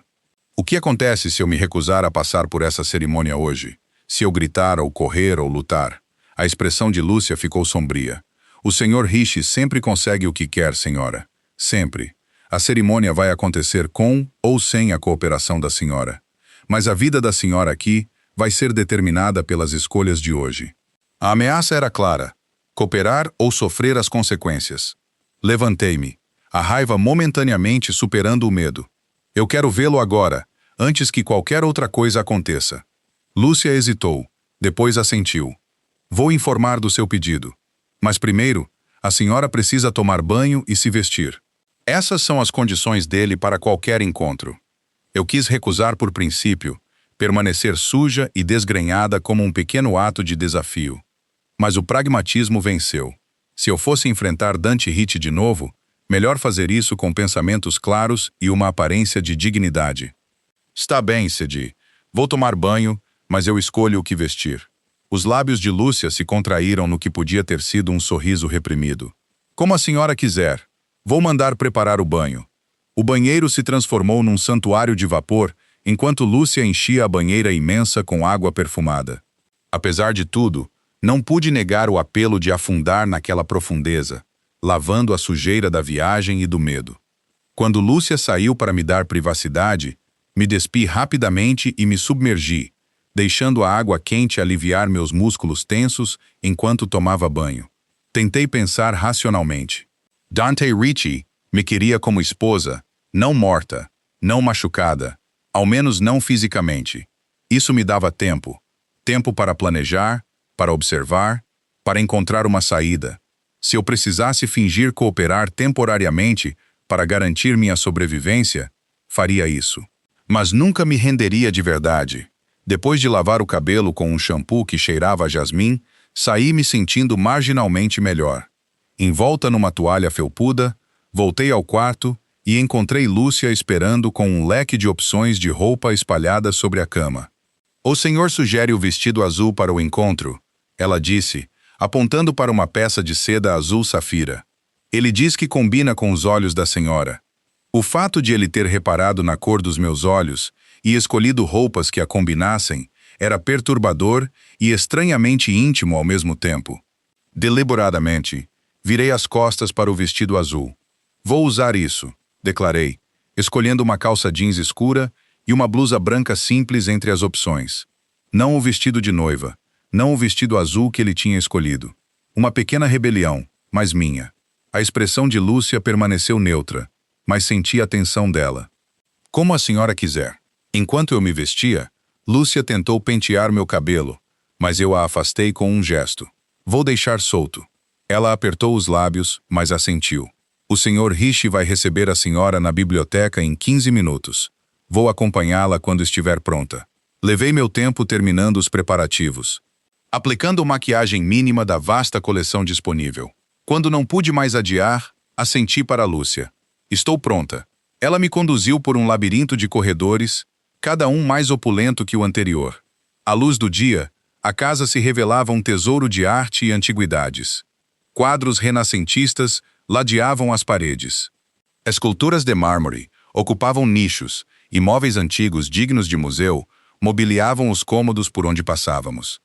O que acontece se eu me recusar a passar por essa cerimônia hoje? Se eu gritar ou correr ou lutar? A expressão de Lúcia ficou sombria. O Sr. Rishi sempre consegue o que quer, senhora. Sempre. A cerimônia vai acontecer com ou sem a cooperação da senhora. Mas a vida da senhora aqui vai ser determinada pelas escolhas de hoje. A ameaça era clara. Cooperar ou sofrer as consequências. Levantei-me, a raiva momentaneamente superando o medo. Eu quero vê-lo agora, antes que qualquer outra coisa aconteça. Lúcia hesitou, depois assentiu. Vou informar do seu pedido. Mas primeiro, a senhora precisa tomar banho e se vestir. Essas são as condições dele para qualquer encontro. Eu quis recusar por princípio, permanecer suja e desgrenhada como um pequeno ato de desafio. Mas o pragmatismo venceu. Se eu fosse enfrentar Dante Ritt de novo, melhor fazer isso com pensamentos claros e uma aparência de dignidade. Está bem, cedi. Vou tomar banho, mas eu escolho o que vestir. Os lábios de Lúcia se contraíram no que podia ter sido um sorriso reprimido. Como a senhora quiser. Vou mandar preparar o banho. O banheiro se transformou num santuário de vapor, enquanto Lúcia enchia a banheira imensa com água perfumada. Apesar de tudo, não pude negar o apelo de afundar naquela profundeza, lavando a sujeira da viagem e do medo. Quando Lúcia saiu para me dar privacidade, me despi rapidamente e me submergi, deixando a água quente aliviar meus músculos tensos enquanto tomava banho. Tentei pensar racionalmente. Dante Ritt me queria como esposa, não morta, não machucada, ao menos não fisicamente. Isso me dava tempo. Tempo para planejar, para observar, para encontrar uma saída. Se eu precisasse fingir cooperar temporariamente para garantir minha sobrevivência, faria isso. Mas nunca me renderia de verdade. Depois de lavar o cabelo com um shampoo que cheirava a jasmim, saí me sentindo marginalmente melhor. Envolta numa toalha felpuda, voltei ao quarto e encontrei Lúcia esperando com um leque de opções de roupa espalhadas sobre a cama. O senhor sugere o vestido azul para o encontro, ela disse, apontando para uma peça de seda azul safira. Ele diz que combina com os olhos da senhora. O fato de ele ter reparado na cor dos meus olhos e escolhido roupas que a combinassem era perturbador e estranhamente íntimo ao mesmo tempo. Deliberadamente, virei as costas para o vestido azul. Vou usar isso, declarei, escolhendo uma calça jeans escura e uma blusa branca simples entre as opções. Não o vestido de noiva, não o vestido azul que ele tinha escolhido. Uma pequena rebelião, mas minha. A expressão de Lúcia permaneceu neutra, mas senti a tensão dela. Como a senhora quiser. Enquanto eu me vestia, Lúcia tentou pentear meu cabelo, mas eu a afastei com um gesto. Vou deixar solto. Ela apertou os lábios, mas assentiu. O Sr. Rishi vai receber a senhora na biblioteca em 15 minutos. Vou acompanhá-la quando estiver pronta. Levei meu tempo terminando os preparativos, aplicando maquiagem mínima da vasta coleção disponível. Quando não pude mais adiar, assenti para Lúcia. Estou pronta. Ela me conduziu por um labirinto de corredores, cada um mais opulento que o anterior. À luz do dia, a casa se revelava um tesouro de arte e antiguidades. Quadros renascentistas ladeavam as paredes. Esculturas de mármore ocupavam nichos, e móveis antigos dignos de museu mobiliavam os cômodos por onde passávamos.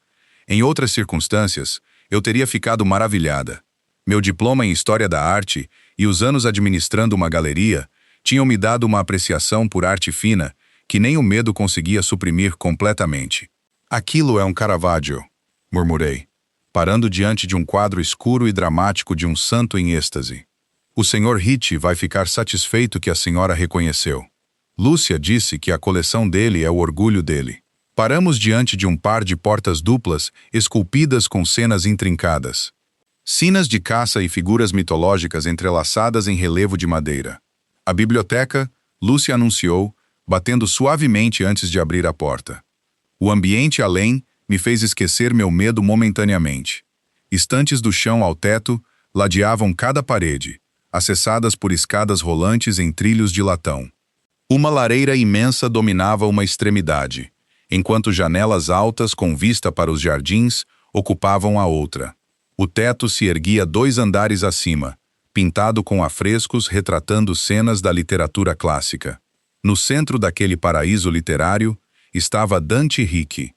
Em outras circunstâncias, eu teria ficado maravilhada. Meu diploma em História da Arte e os anos administrando uma galeria Tinham-me dado uma apreciação por arte fina que nem o medo conseguia suprimir completamente. Aquilo é um Caravaggio, murmurei, parando diante de um quadro escuro e dramático de um santo em êxtase. O Sr. Ricci vai ficar satisfeito que a senhora reconheceu. Lúcia disse que a coleção dele é o orgulho dele. Paramos diante de um par de portas duplas esculpidas com cenas intrincadas. Sinas de caça e figuras mitológicas entrelaçadas em relevo de madeira. A biblioteca, Lúcia anunciou, batendo suavemente antes de abrir a porta. O ambiente além me fez esquecer meu medo momentaneamente. Estantes do chão ao teto ladeavam cada parede, acessadas por escadas rolantes em trilhos de latão. Uma lareira imensa dominava uma extremidade, enquanto janelas altas com vista para os jardins ocupavam a outra. O teto se erguia 2 andares acima, pintado com afrescos retratando cenas da literatura clássica. No centro daquele paraíso literário estava Dante Ricci.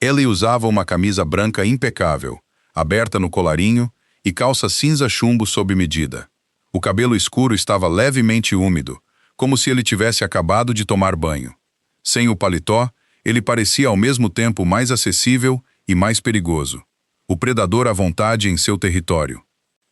Ele usava uma camisa branca impecável, aberta no colarinho, e calça cinza chumbo sob medida. O cabelo escuro estava levemente úmido, como se ele tivesse acabado de tomar banho. Sem o paletó, ele parecia ao mesmo tempo mais acessível e mais perigoso. O predador à vontade em seu território.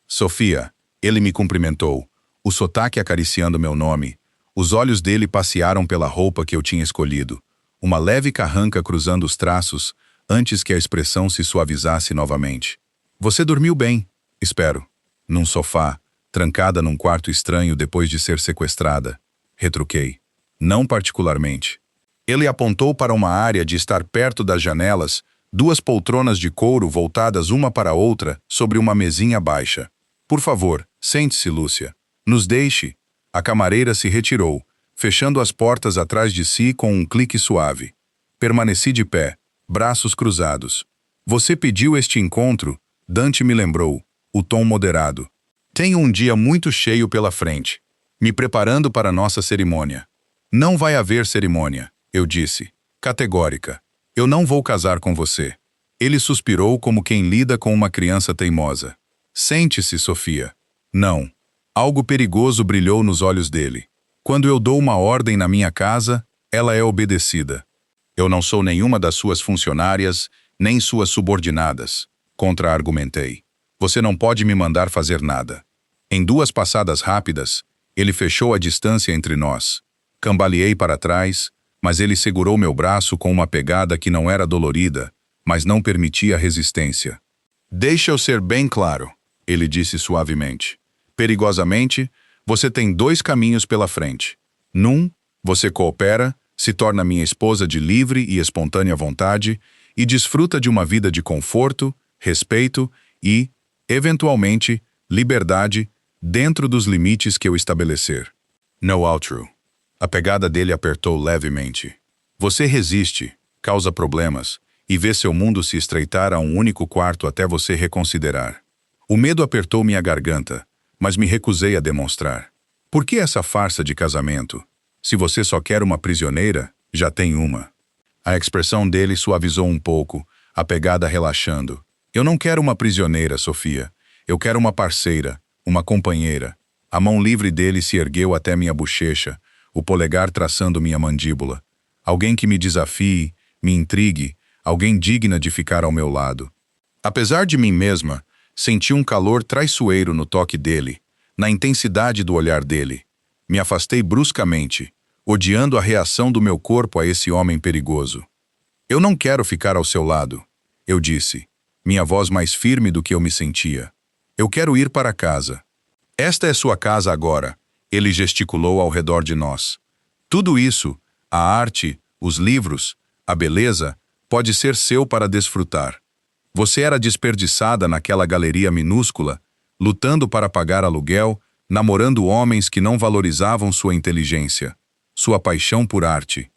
Sofia, ele me cumprimentou, o sotaque acariciando meu nome. Os olhos dele passearam pela roupa que eu tinha escolhido, uma leve carranca cruzando os traços, antes que a expressão se suavizasse novamente. Você dormiu bem, espero. Num sofá, trancada num quarto estranho depois de ser sequestrada. Retruquei. Não particularmente. Ele apontou para uma área de estar perto das janelas, 2 poltronas de couro voltadas uma para a outra sobre uma mesinha baixa. Por favor, sente-se, Lúcia. Nos deixe. A camareira se retirou, fechando as portas atrás de si com um clique suave. Permaneci de pé, braços cruzados. Você pediu este encontro, Dante me lembrou, o tom moderado. Tenho um dia muito cheio pela frente, me preparando para nossa cerimônia. Não vai haver cerimônia, eu disse, categórica. Eu não vou casar com você. Ele suspirou como quem lida com uma criança teimosa. Sente-se, Sofia. Não. Algo perigoso brilhou nos olhos dele. Quando eu dou uma ordem na minha casa, ela é obedecida. Eu não sou nenhuma das suas funcionárias, nem suas subordinadas, contra-argumentei. Você não pode me mandar fazer nada. Em 2 passadas rápidas, ele fechou a distância entre nós. Cambaleei para trás, mas ele segurou meu braço com uma pegada que não era dolorida, mas não permitia resistência. Deixa eu ser bem claro, ele disse suavemente. Perigosamente, você tem 2 caminhos pela frente. Num, você coopera, se torna minha esposa de livre e espontânea vontade e desfruta de uma vida de conforto, respeito e, eventualmente, liberdade dentro dos limites que eu estabelecer. No outro. A pegada dele apertou levemente. Você resiste, causa problemas e vê seu mundo se estreitar a um único quarto até você reconsiderar. O medo apertou minha garganta, mas me recusei a demonstrar. Por que essa farsa de casamento? Se você só quer uma prisioneira, já tem uma. A expressão dele suavizou um pouco, a pegada relaxando. Eu não quero uma prisioneira, Sofia. Eu quero uma parceira, uma companheira. A mão livre dele se ergueu até minha bochecha, o polegar traçando minha mandíbula. Alguém que me desafie, me intrigue, alguém digna de ficar ao meu lado. Apesar de mim mesma, senti um calor traiçoeiro no toque dele, na intensidade do olhar dele. Me afastei bruscamente, odiando a reação do meu corpo a esse homem perigoso. Eu não quero ficar ao seu lado, eu disse, minha voz mais firme do que eu me sentia. Eu quero ir para casa. Esta é sua casa agora, ele gesticulou ao redor de nós. Tudo isso, a arte, os livros, a beleza, pode ser seu para desfrutar. Você era desperdiçada naquela galeria minúscula, lutando para pagar aluguel, namorando homens que não valorizavam sua inteligência, sua paixão por arte.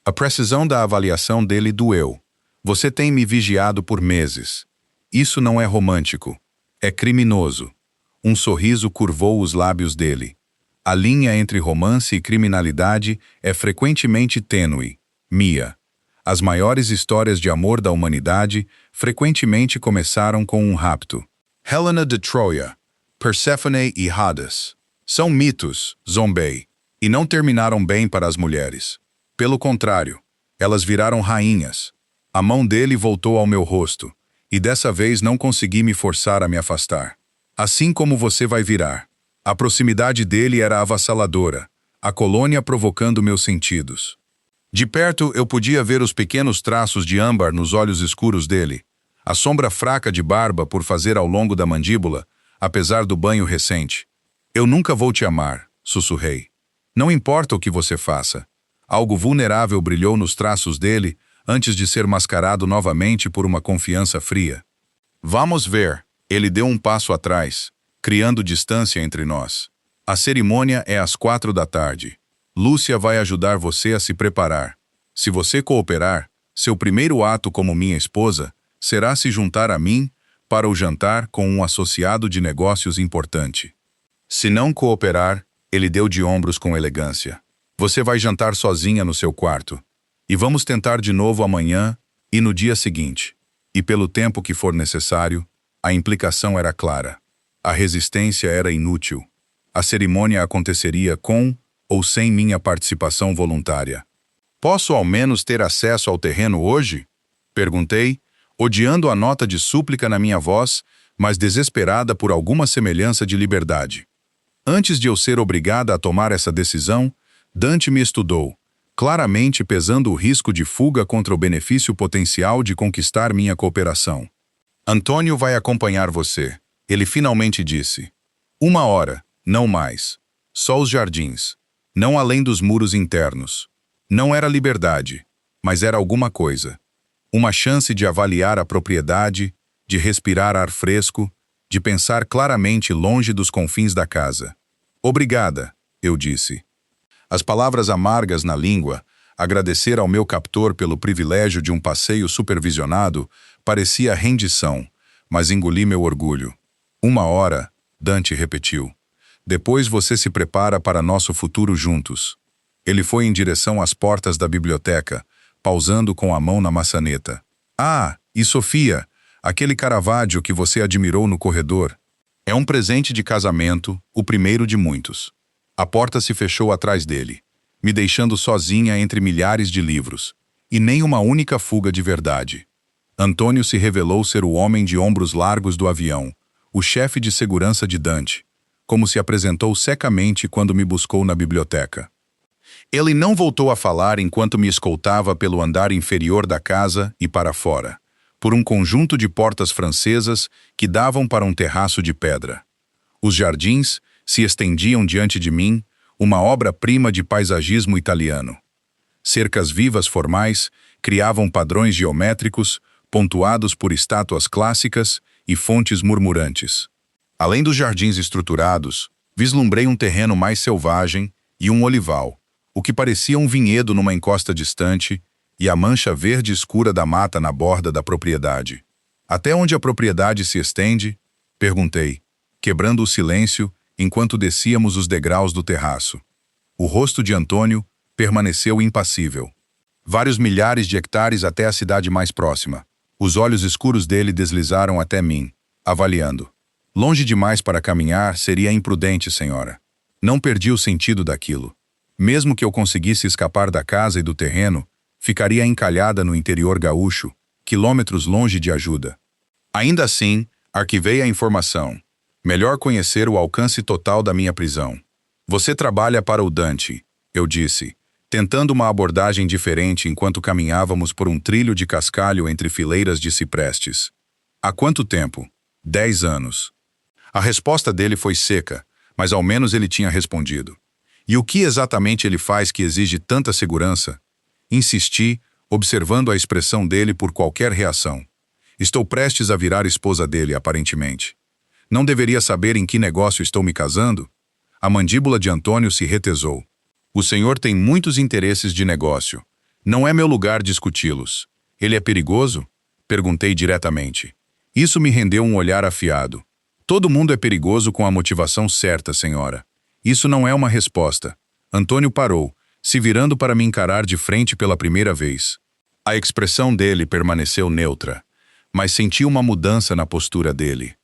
A precisão da avaliação dele doeu. Você tem me vigiado por meses. Isso não é romântico. É criminoso. Um sorriso curvou os lábios dele. A linha entre romance e criminalidade é frequentemente tênue. Mia. As maiores histórias de amor da humanidade frequentemente começaram com um rapto. Helena de Troia, Perséfone e Hades. São mitos, zombei. E não terminaram bem para as mulheres. Pelo contrário, elas viraram rainhas. A mão dele voltou ao meu rosto, e dessa vez não consegui me forçar a me afastar. Assim como você vai virar. A proximidade dele era avassaladora, a colônia provocando meus sentidos. De perto eu podia ver os pequenos traços de âmbar nos olhos escuros dele, a sombra fraca de barba por fazer ao longo da mandíbula, apesar do banho recente. Eu nunca vou te amar, sussurrei. Não importa o que você faça. Algo vulnerável brilhou nos traços dele antes de ser mascarado novamente por uma confiança fria. Vamos ver. Ele deu um passo atrás, criando distância entre nós. A cerimônia é às 4 da tarde. Lúcia vai ajudar você a se preparar. Se você cooperar, seu primeiro ato como minha esposa será se juntar a mim para o jantar com um associado de negócios importante. Se não cooperar, ele deu de ombros com elegância. Você vai jantar sozinha no seu quarto. E vamos tentar de novo amanhã e no dia seguinte. E pelo tempo que for necessário, a implicação era clara. A resistência era inútil. A cerimônia aconteceria com ou sem minha participação voluntária. Posso ao menos ter acesso ao terreno hoje? Perguntei, odiando a nota de súplica na minha voz, mas desesperada por alguma semelhança de liberdade. Antes de eu ser obrigada a tomar essa decisão, Dante me estudou, claramente pesando o risco de fuga contra o benefício potencial de conquistar minha cooperação. Antônio vai acompanhar você, ele finalmente disse. 1 hora, não mais. Só os jardins, não além dos muros internos. Não era liberdade, mas era alguma coisa. Uma chance de avaliar a propriedade, de respirar ar fresco, de pensar claramente longe dos confins da casa. Obrigada, eu disse. As palavras amargas na língua, agradecer ao meu captor pelo privilégio de um passeio supervisionado, parecia rendição, mas engoli meu orgulho. 1 hora, Dante repetiu. Depois você se prepara para nosso futuro juntos. Ele foi em direção às portas da biblioteca, pausando com a mão na maçaneta. Ah, e Sofia, aquele Caravaggio que você admirou no corredor. É um presente de casamento, o primeiro de muitos. A porta se fechou atrás dele, me deixando sozinha entre milhares de livros, e nem uma única fuga de verdade. Antônio se revelou ser o homem de ombros largos do avião, o chefe de segurança de Dante, como se apresentou secamente quando me buscou na biblioteca. Ele não voltou a falar enquanto me escoltava pelo andar inferior da casa e para fora, por um conjunto de portas francesas que davam para um terraço de pedra. Os jardins se estendiam diante de mim, uma obra-prima de paisagismo italiano. Cercas vivas formais criavam padrões geométricos, pontuados por estátuas clássicas e fontes murmurantes. Além dos jardins estruturados, vislumbrei um terreno mais selvagem e um olival, o que parecia um vinhedo numa encosta distante, e a mancha verde escura da mata na borda da propriedade. Até onde a propriedade se estende? Perguntei, quebrando o silêncio enquanto descíamos os degraus do terraço. O rosto de Antônio permaneceu impassível. Vários milhares de hectares até a cidade mais próxima. Os olhos escuros dele deslizaram até mim, avaliando. Longe demais para caminhar seria imprudente, senhora. Não perdi o sentido daquilo. Mesmo que eu conseguisse escapar da casa e do terreno, ficaria encalhada no interior gaúcho, quilômetros longe de ajuda. Ainda assim, arquivei a informação. Melhor conhecer o alcance total da minha prisão. Você trabalha para o Dante, eu disse, tentando uma abordagem diferente enquanto caminhávamos por um trilho de cascalho entre fileiras de ciprestes. Há quanto tempo? 10 anos. A resposta dele foi seca, mas ao menos ele tinha respondido. E o que exatamente ele faz que exige tanta segurança? Insisti, observando a expressão dele por qualquer reação. Estou prestes a virar esposa dele, aparentemente. Não deveria saber em que negócio estou me casando? A mandíbula de Antônio se retesou. O senhor tem muitos interesses de negócio. Não é meu lugar discuti-los. Ele é perigoso? Perguntei diretamente. Isso me rendeu um olhar afiado. Todo mundo é perigoso com a motivação certa, senhora. Isso não é uma resposta. Antônio parou, se virando para me encarar de frente pela primeira vez. A expressão dele permaneceu neutra, mas senti uma mudança na postura dele.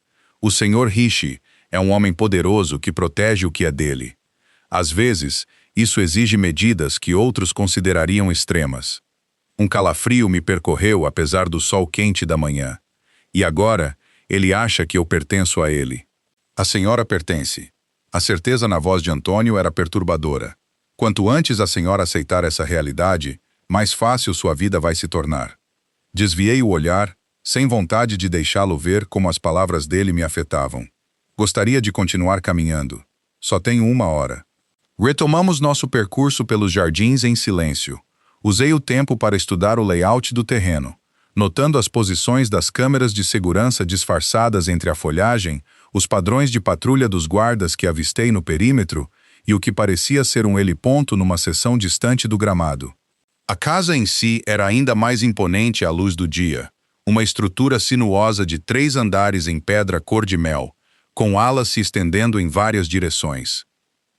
O Sr. Rishi é um homem poderoso que protege o que é dele. Às vezes, Isso exige medidas que outros considerariam extremas. Um calafrio me percorreu apesar do sol quente da manhã. E agora, ele acha que eu pertenço a ele. A senhora pertence. A certeza na voz de Antônio era perturbadora. Quanto antes a senhora aceitar essa realidade, mais fácil sua vida vai se tornar. Desviei o olhar, sem vontade de deixá-lo ver como as palavras dele me afetavam. Gostaria de continuar caminhando. Só tenho 1 hora. Retomamos nosso percurso pelos jardins em silêncio. Usei o tempo para estudar o layout do terreno, notando as posições das câmeras de segurança disfarçadas entre a folhagem, os padrões de patrulha dos guardas que avistei no perímetro e o que parecia ser um heliponto numa seção distante do gramado. A casa em si era ainda mais imponente à luz do dia, uma estrutura sinuosa de 3 andares em pedra cor de mel, com alas se estendendo em várias direções.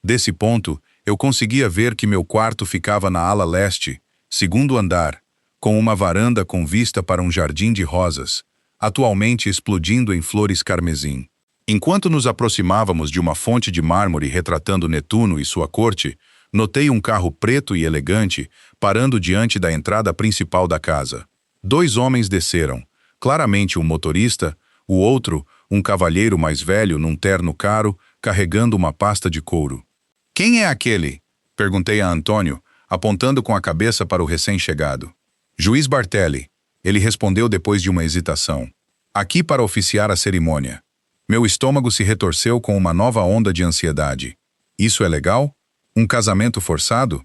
Desse ponto, eu conseguia ver que meu quarto ficava na ala leste, 2º andar, com uma varanda com vista para um jardim de rosas, atualmente explodindo em flores carmesim. Enquanto nos aproximávamos de uma fonte de mármore retratando Netuno e sua corte, notei um carro preto e elegante parando diante da entrada principal da casa. 2 homens desceram, claramente um motorista, o outro, um cavalheiro mais velho num terno caro, carregando uma pasta de couro. "Quem é aquele?" perguntei a Antônio, apontando com a cabeça para o recém-chegado. "Juiz Bartelli", ele respondeu depois de uma hesitação. "Aqui para oficiar a cerimônia." Meu estômago se retorceu com uma nova onda de ansiedade. Isso é legal? Um casamento forçado?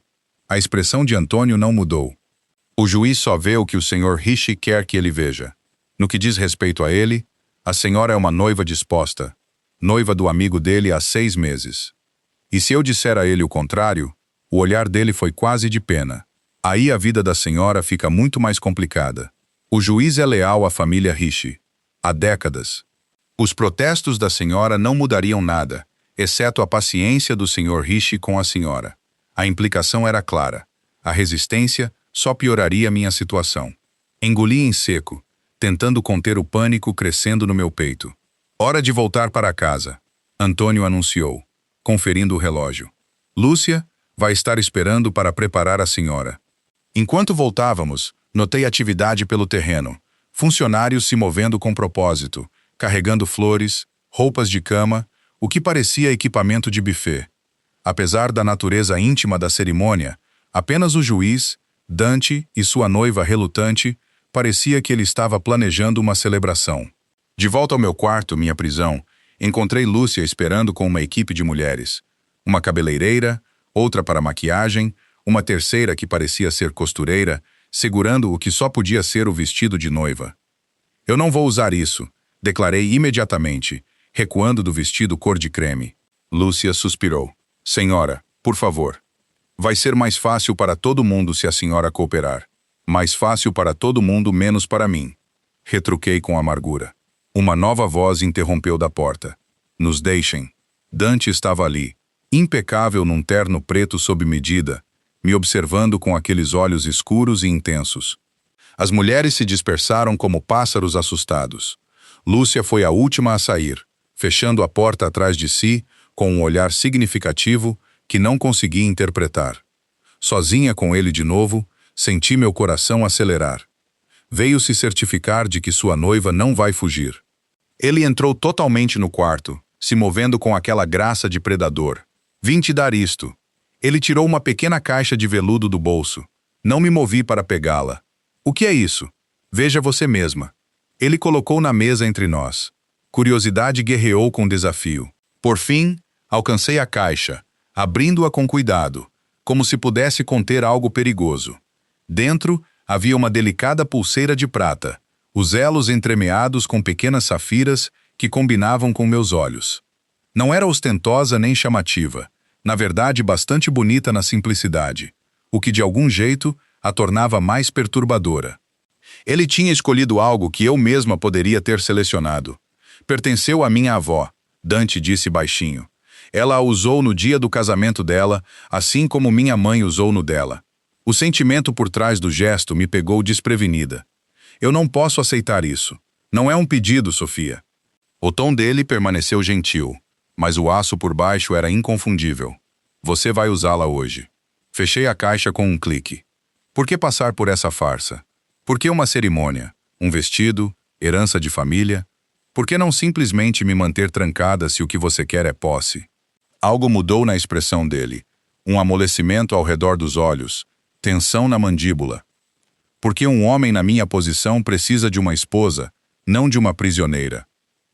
A expressão de Antônio não mudou. "O juiz só vê o que o Sr. Rishi quer que ele veja. No que diz respeito a ele, a senhora é uma noiva disposta, noiva do amigo dele há 6 meses. E se eu disser a ele o contrário, o olhar dele foi quase de pena. Aí a vida da senhora fica muito mais complicada. O juiz é leal à família Rishi. Há décadas. Os protestos da senhora não mudariam nada, exceto a paciência do Sr. Rishi com a senhora. A implicação era clara. A resistência só pioraria minha situação. Engoli em seco, tentando conter o pânico crescendo no meu peito. "Hora de voltar para casa", Antônio anunciou, conferindo o relógio. "Lúcia vai estar esperando para preparar a senhora." Enquanto voltávamos, notei atividade pelo terreno, funcionários se movendo com propósito, carregando flores, roupas de cama, o que parecia equipamento de buffet. Apesar da natureza íntima da cerimônia, apenas o juiz, Dante e sua noiva relutante, parecia que ele estava planejando uma celebração. De volta ao meu quarto, minha prisão, encontrei Lúcia esperando com uma equipe de mulheres. Uma cabeleireira, outra para maquiagem, uma terceira que parecia ser costureira, segurando o que só podia ser o vestido de noiva. "Eu não vou usar isso", declarei imediatamente, recuando do vestido cor de creme. Lúcia suspirou. "Senhora, por favor. Vai ser mais fácil para todo mundo se a senhora cooperar. Mais fácil para todo mundo menos para mim." Retruquei com amargura. Uma nova voz interrompeu da porta. "Nos deixem." Dante estava ali, impecável num terno preto sob medida, me observando com aqueles olhos escuros e intensos. As mulheres se dispersaram como pássaros assustados. Lúcia foi a última a sair, fechando a porta atrás de si, com um olhar significativo que não consegui interpretar. Sozinha com ele de novo, senti meu coração acelerar. Veio se certificar de que sua noiva não vai fugir. Ele entrou totalmente no quarto, se movendo com aquela graça de predador. "Vim te dar isto." Ele tirou uma pequena caixa de veludo do bolso. Não me movi para pegá-la. "O que é isso?" "Veja você mesma." Ele colocou na mesa entre nós. Curiosidade guerreou com desafio. Por fim, alcancei a caixa, abrindo-a com cuidado, como se pudesse conter algo perigoso. Dentro, havia uma delicada pulseira de prata, os elos entremeados com pequenas safiras que combinavam com meus olhos. Não era ostentosa nem chamativa, na verdade bastante bonita na simplicidade, o que de algum jeito a tornava mais perturbadora. Ele tinha escolhido algo que eu mesma poderia ter selecionado. "Pertenceu à minha avó", Dante disse baixinho. "Ela a usou no dia do casamento dela, assim como minha mãe usou no dela." O sentimento por trás do gesto me pegou desprevenida. "Eu não posso aceitar isso. Não é um pedido, Sofia." O tom dele permaneceu gentil, mas o aço por baixo era inconfundível. Você vai usá-la hoje. Fechei a caixa com um clique. Por que passar por essa farsa? Por que uma cerimônia? Um vestido? Herança de família? Por que não simplesmente me manter trancada se o que você quer é posse? Algo mudou na expressão dele. Um amolecimento ao redor dos olhos, tensão na mandíbula. Porque um homem na minha posição precisa de uma esposa, não de uma prisioneira.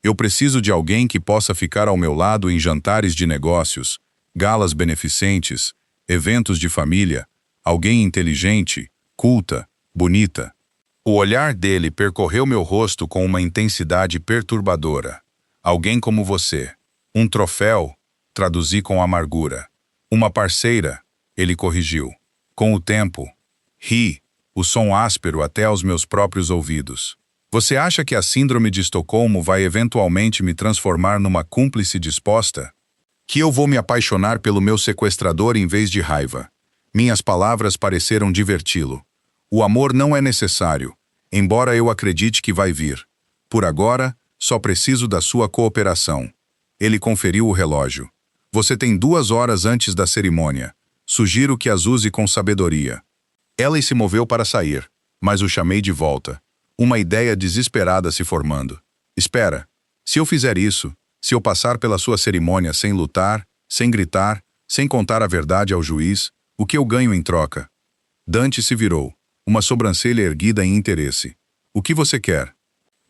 Eu preciso de alguém que possa ficar ao meu lado em jantares de negócios, galas beneficentes, eventos de família, alguém inteligente, culta, bonita. O olhar dele percorreu meu rosto com uma intensidade perturbadora. Alguém como você. Um troféu, traduzi com amargura. Uma parceira, ele corrigiu. Com o tempo, ri, o som áspero até aos meus próprios ouvidos. Você acha que a síndrome de Estocolmo vai eventualmente me transformar numa cúmplice disposta? Que eu vou me apaixonar pelo meu sequestrador em vez de raiva? Minhas palavras pareceram diverti-lo. O amor não é necessário, embora eu acredite que vai vir. Por agora, só preciso da sua cooperação. Ele conferiu o relógio. Você tem 2 horas antes da cerimônia. Sugiro que as use com sabedoria. Ela se moveu para sair, mas o chamei de volta. Uma ideia desesperada se formando. Espera, se eu fizer isso, se eu passar pela sua cerimônia sem lutar, sem gritar, sem contar a verdade ao juiz, o que eu ganho em troca? Dante se virou, uma sobrancelha erguida em interesse. O que você quer?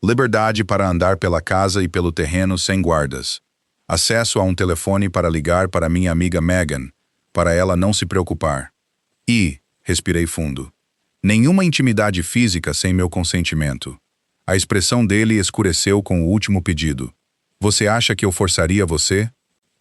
Liberdade para andar pela casa e pelo terreno sem guardas. Acesso a um telefone para ligar para minha amiga Megan, para ela não se preocupar. E, respirei fundo, nenhuma intimidade física sem meu consentimento. A expressão dele escureceu com o último pedido. Você acha que eu forçaria você?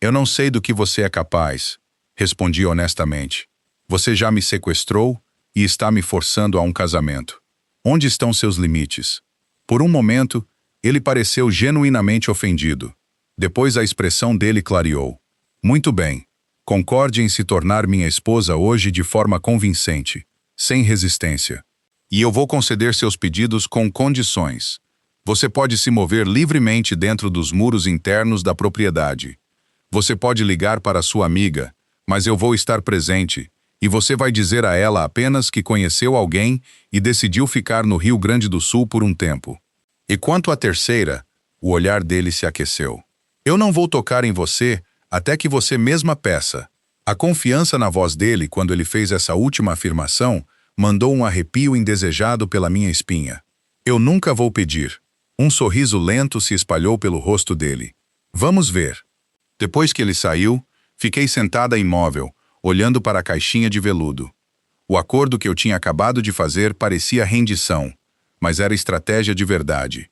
Eu não sei do que você é capaz, respondi honestamente. Você já me sequestrou e está me forçando a um casamento. Onde estão seus limites? Por um momento, ele pareceu genuinamente ofendido. Depois a expressão dele clareou. Muito bem. Concorde em se tornar minha esposa hoje de forma convincente, sem resistência. E eu vou conceder seus pedidos com condições. Você pode se mover livremente dentro dos muros internos da propriedade. Você pode ligar para sua amiga, mas eu vou estar presente, e você vai dizer a ela apenas que conheceu alguém e decidiu ficar no Rio Grande do Sul por um tempo. E quanto à terceira, o olhar dele se aqueceu. Eu não vou tocar em você até que você mesma peça. A confiança na voz dele quando ele fez essa última afirmação mandou um arrepio indesejado pela minha espinha. Eu nunca vou pedir. Um sorriso lento se espalhou pelo rosto dele. Vamos ver. Depois que ele saiu, fiquei sentada imóvel, olhando para a caixinha de veludo. O acordo que eu tinha acabado de fazer parecia rendição, mas era estratégia de verdade.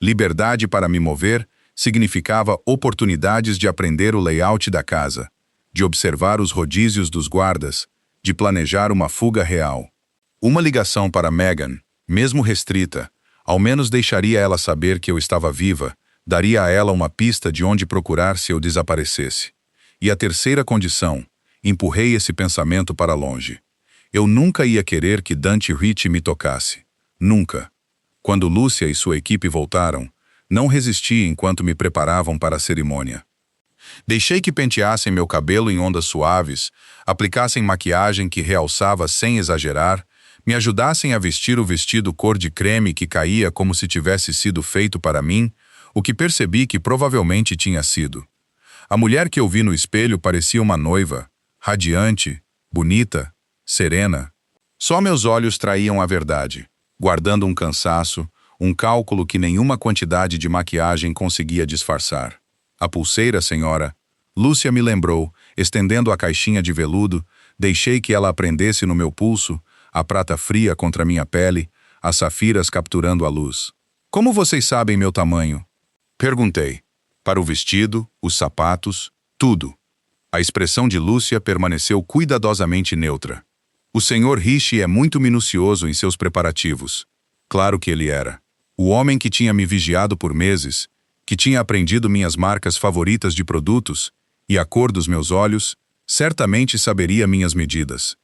Liberdade para me mover significava oportunidades de aprender o layout da casa, de observar os rodízios dos guardas, de planejar uma fuga real. Uma ligação para Megan, mesmo restrita, ao menos deixaria ela saber que eu estava viva, daria a ela uma pista de onde procurar se eu desaparecesse. E a terceira condição, empurrei esse pensamento para longe. Eu nunca ia querer que Dante Ricci me tocasse. Nunca. Quando Lúcia e sua equipe voltaram, não resisti enquanto me preparavam para a cerimônia. Deixei que penteassem meu cabelo em ondas suaves, aplicassem maquiagem que realçava sem exagerar, me ajudassem a vestir o vestido cor de creme que caía como se tivesse sido feito para mim, o que percebi que provavelmente tinha sido. A mulher que eu vi no espelho parecia uma noiva, radiante, bonita, serena. Só meus olhos traíam a verdade, guardando um cansaço, um cálculo que nenhuma quantidade de maquiagem conseguia disfarçar. A pulseira, senhora, Lúcia me lembrou, estendendo a caixinha de veludo, deixei que ela prendesse no meu pulso, a prata fria contra minha pele, as safiras capturando a luz. Como vocês sabem meu tamanho? Perguntei. Para o vestido, os sapatos, tudo. A expressão de Lúcia permaneceu cuidadosamente neutra. O senhor Ricci é muito minucioso em seus preparativos. Claro que ele era. O homem que tinha me vigiado por meses, que tinha aprendido minhas marcas favoritas de produtos e a cor dos meus olhos, certamente saberia minhas medidas.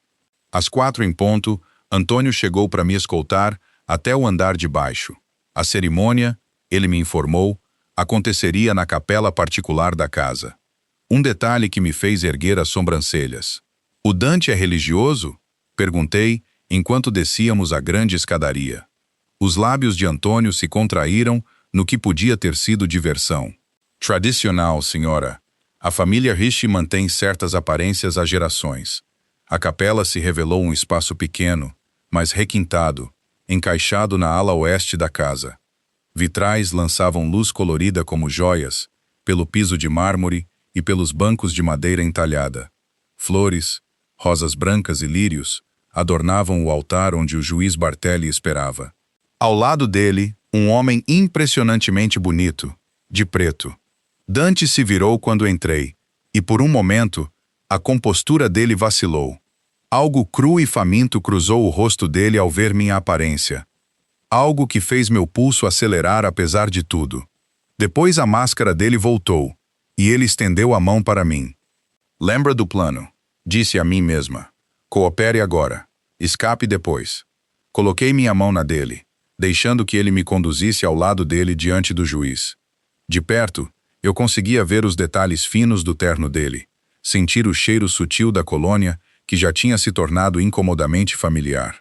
Às 4 em ponto, Antônio chegou para me escoltar até o andar de baixo. A cerimônia, ele me informou, aconteceria na capela particular da casa. Um detalhe que me fez erguer as sobrancelhas. O Dante é religioso? Perguntei, enquanto descíamos a grande escadaria. Os lábios de Antônio se contraíram no que podia ter sido diversão. Tradicional, senhora. A família Ricci mantém certas aparências há gerações. A capela se revelou um espaço pequeno, mas requintado, encaixado na ala oeste da casa. Vitrais lançavam luz colorida como joias, pelo piso de mármore e pelos bancos de madeira entalhada. Flores, rosas brancas e lírios adornavam o altar onde o juiz Bartelli esperava. Ao lado dele, um homem impressionantemente bonito, de preto. Dante se virou quando entrei, e por um momento, a compostura dele vacilou. Algo cru e faminto cruzou o rosto dele ao ver minha aparência. Algo que fez meu pulso acelerar apesar de tudo. Depois a máscara dele voltou, e ele estendeu a mão para mim. Lembra do plano? Disse a mim mesma. Coopere agora. Escape depois. Coloquei minha mão na dele, deixando que ele me conduzisse ao lado dele diante do juiz. De perto, eu conseguia ver os detalhes finos do terno dele, sentir o cheiro sutil da colônia que já tinha se tornado incomodamente familiar.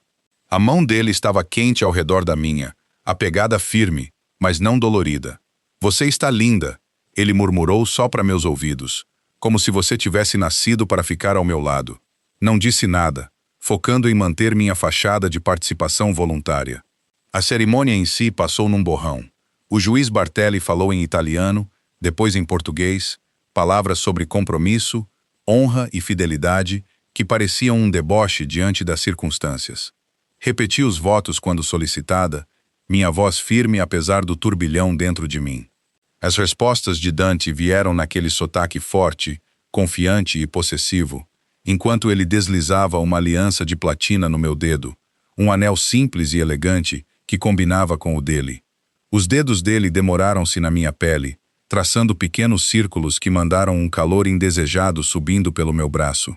A mão dele estava quente ao redor da minha, a pegada firme, mas não dolorida. Você está linda, ele murmurou só para meus ouvidos, como se você tivesse nascido para ficar ao meu lado. Não disse nada, focando em manter minha fachada de participação voluntária. A cerimônia em si passou num borrão. O juiz Bartelli falou em italiano, depois em português, palavras sobre compromisso, honra e fidelidade que pareciam um deboche diante das circunstâncias. Repeti os votos quando solicitada, minha voz firme apesar do turbilhão dentro de mim. As respostas de Dante vieram naquele sotaque forte, confiante e possessivo, enquanto ele deslizava uma aliança de platina no meu dedo, um anel simples e elegante que combinava com o dele. Os dedos dele demoraram-se na minha pele, traçando pequenos círculos que mandaram um calor indesejado subindo pelo meu braço.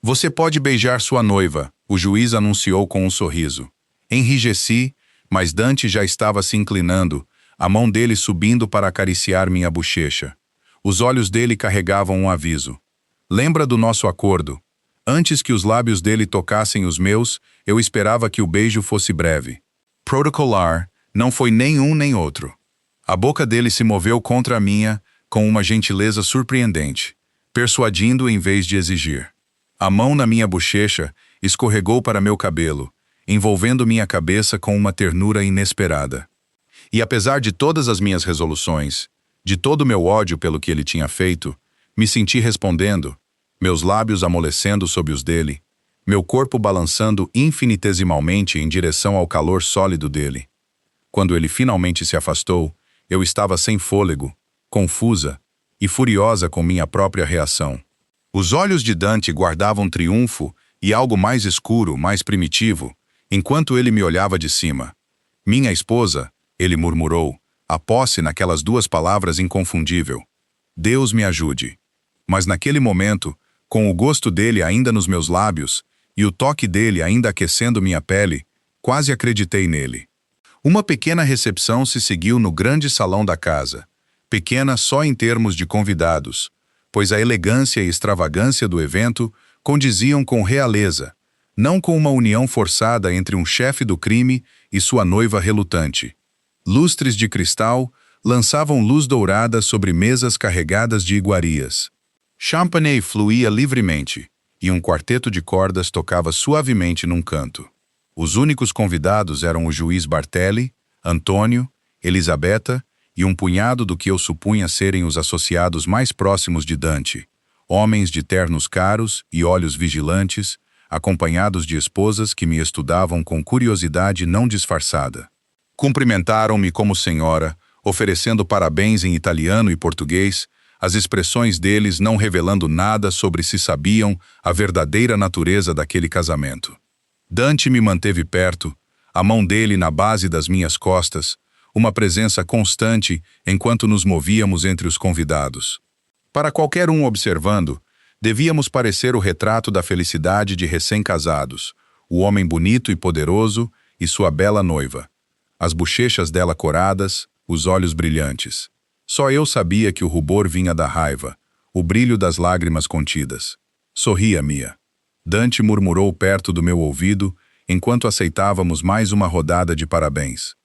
Você pode beijar sua noiva, o juiz anunciou com um sorriso. Enrijeci, mas Dante já estava se inclinando, a mão dele subindo para acariciar minha bochecha. Os olhos dele carregavam um aviso. Lembra do nosso acordo? Antes que os lábios dele tocassem os meus, eu esperava que o beijo fosse breve. Protocolar, não foi nem um nem outro. A boca dele se moveu contra a minha, com uma gentileza surpreendente, persuadindo em vez de exigir. A mão na minha bochecha escorregou para meu cabelo, envolvendo minha cabeça com uma ternura inesperada. E apesar de todas as minhas resoluções, de todo o meu ódio pelo que ele tinha feito, me senti respondendo, meus lábios amolecendo sob os dele, meu corpo balançando infinitesimalmente em direção ao calor sólido dele. Quando ele finalmente se afastou, eu estava sem fôlego, confusa e furiosa com minha própria reação. Os olhos de Dante guardavam triunfo e algo mais escuro, mais primitivo, enquanto ele me olhava de cima. Minha esposa, ele murmurou, a posse naquelas duas palavras inconfundível. Deus me ajude. Mas naquele momento, com o gosto dele ainda nos meus lábios e o toque dele ainda aquecendo minha pele, quase acreditei nele. Uma pequena recepção se seguiu no grande salão da casa, pequena só em termos de convidados, pois a elegância e extravagância do evento condiziam com realeza, não com uma união forçada entre um chefe do crime e sua noiva relutante. Lustres de cristal lançavam luz dourada sobre mesas carregadas de iguarias. Champanhe fluía livremente, e um quarteto de cordas tocava suavemente num canto. Os únicos convidados eram o juiz Bartelli, Antônio, Elisabetta e um punhado do que eu supunha serem os associados mais próximos de Dante, homens de ternos caros e olhos vigilantes, acompanhados de esposas que me estudavam com curiosidade não disfarçada. Cumprimentaram-me como senhora, oferecendo parabéns em italiano e português, as expressões deles não revelando nada sobre se sabiam a verdadeira natureza daquele casamento. Dante me manteve perto, a mão dele na base das minhas costas, uma presença constante enquanto nos movíamos entre os convidados. Para qualquer um observando, devíamos parecer o retrato da felicidade de recém-casados, o homem bonito e poderoso e sua bela noiva. As bochechas dela coradas, os olhos brilhantes. Só eu sabia que o rubor vinha da raiva, o brilho das lágrimas contidas. Sorria, Mia. Dante murmurou perto do meu ouvido, enquanto aceitávamos mais uma rodada de parabéns.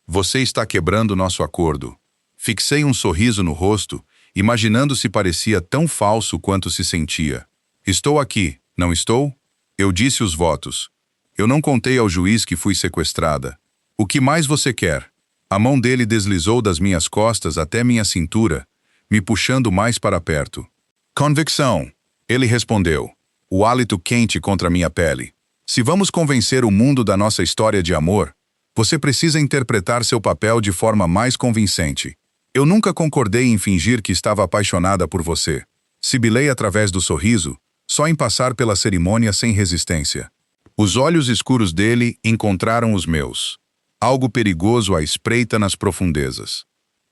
Você está quebrando nosso acordo. Fixei um sorriso no rosto, imaginando se parecia tão falso quanto se sentia. Estou aqui, não estou? Eu disse os votos. Eu não contei ao juiz que fui sequestrada. O que mais você quer? A mão dele deslizou das minhas costas até minha cintura, me puxando mais para perto. Convicção, ele respondeu, o hálito quente contra minha pele. Se vamos convencer o mundo da nossa história de amor, você precisa interpretar seu papel de forma mais convincente. Eu nunca concordei em fingir que estava apaixonada por você. Sibilei através do sorriso, só em passar pela cerimônia sem resistência. Os olhos escuros dele encontraram os meus. Algo perigoso à espreita nas profundezas.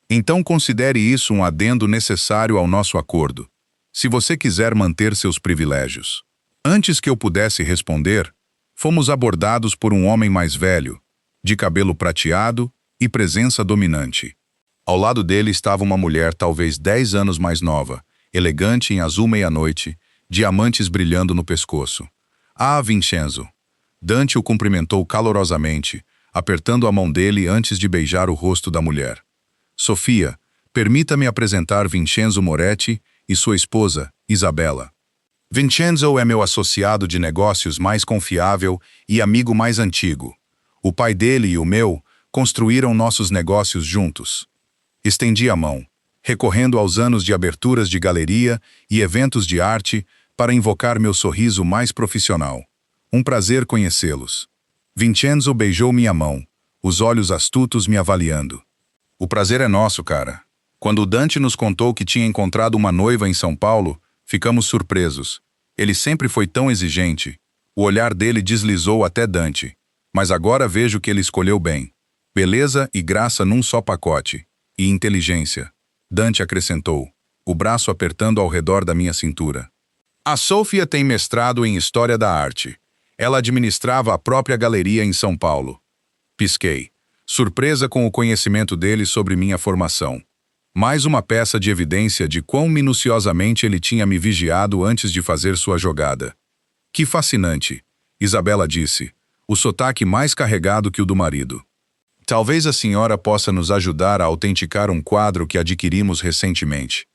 Então considere isso um adendo necessário ao nosso acordo, se você quiser manter seus privilégios. Antes que eu pudesse responder, fomos abordados por um homem mais velho, de cabelo prateado e presença dominante. Ao lado dele estava uma mulher talvez 10 anos mais nova, elegante em azul meia-noite, diamantes brilhando no pescoço. Ah, Vincenzo! Dante o cumprimentou calorosamente, apertando a mão dele antes de beijar o rosto da mulher. Sofia, permita-me apresentar Vincenzo Moretti e sua esposa, Isabela. Vincenzo é meu associado de negócios mais confiável e amigo mais antigo. O pai dele e o meu construíram nossos negócios juntos. Estendi a mão, recorrendo aos anos de aberturas de galeria e eventos de arte para invocar meu sorriso mais profissional. Um prazer conhecê-los. Vincenzo beijou minha mão, os olhos astutos me avaliando. O prazer é nosso, cara. Quando Dante nos contou que tinha encontrado uma noiva em São Paulo, ficamos surpresos. Ele sempre foi tão exigente. O olhar dele deslizou até Dante. Mas agora vejo que ele escolheu bem. Beleza e graça num só pacote. E inteligência. Dante acrescentou, o braço apertando ao redor da minha cintura. A Sofia tem mestrado em História da Arte. Ela administrava a própria galeria em São Paulo. Pisquei, surpresa com o conhecimento dele sobre minha formação. Mais uma peça de evidência de quão minuciosamente ele tinha me vigiado antes de fazer sua jogada. Que fascinante, Isabela disse, o sotaque mais carregado que o do marido. Talvez a senhora possa nos ajudar a autenticar um quadro que adquirimos recentemente.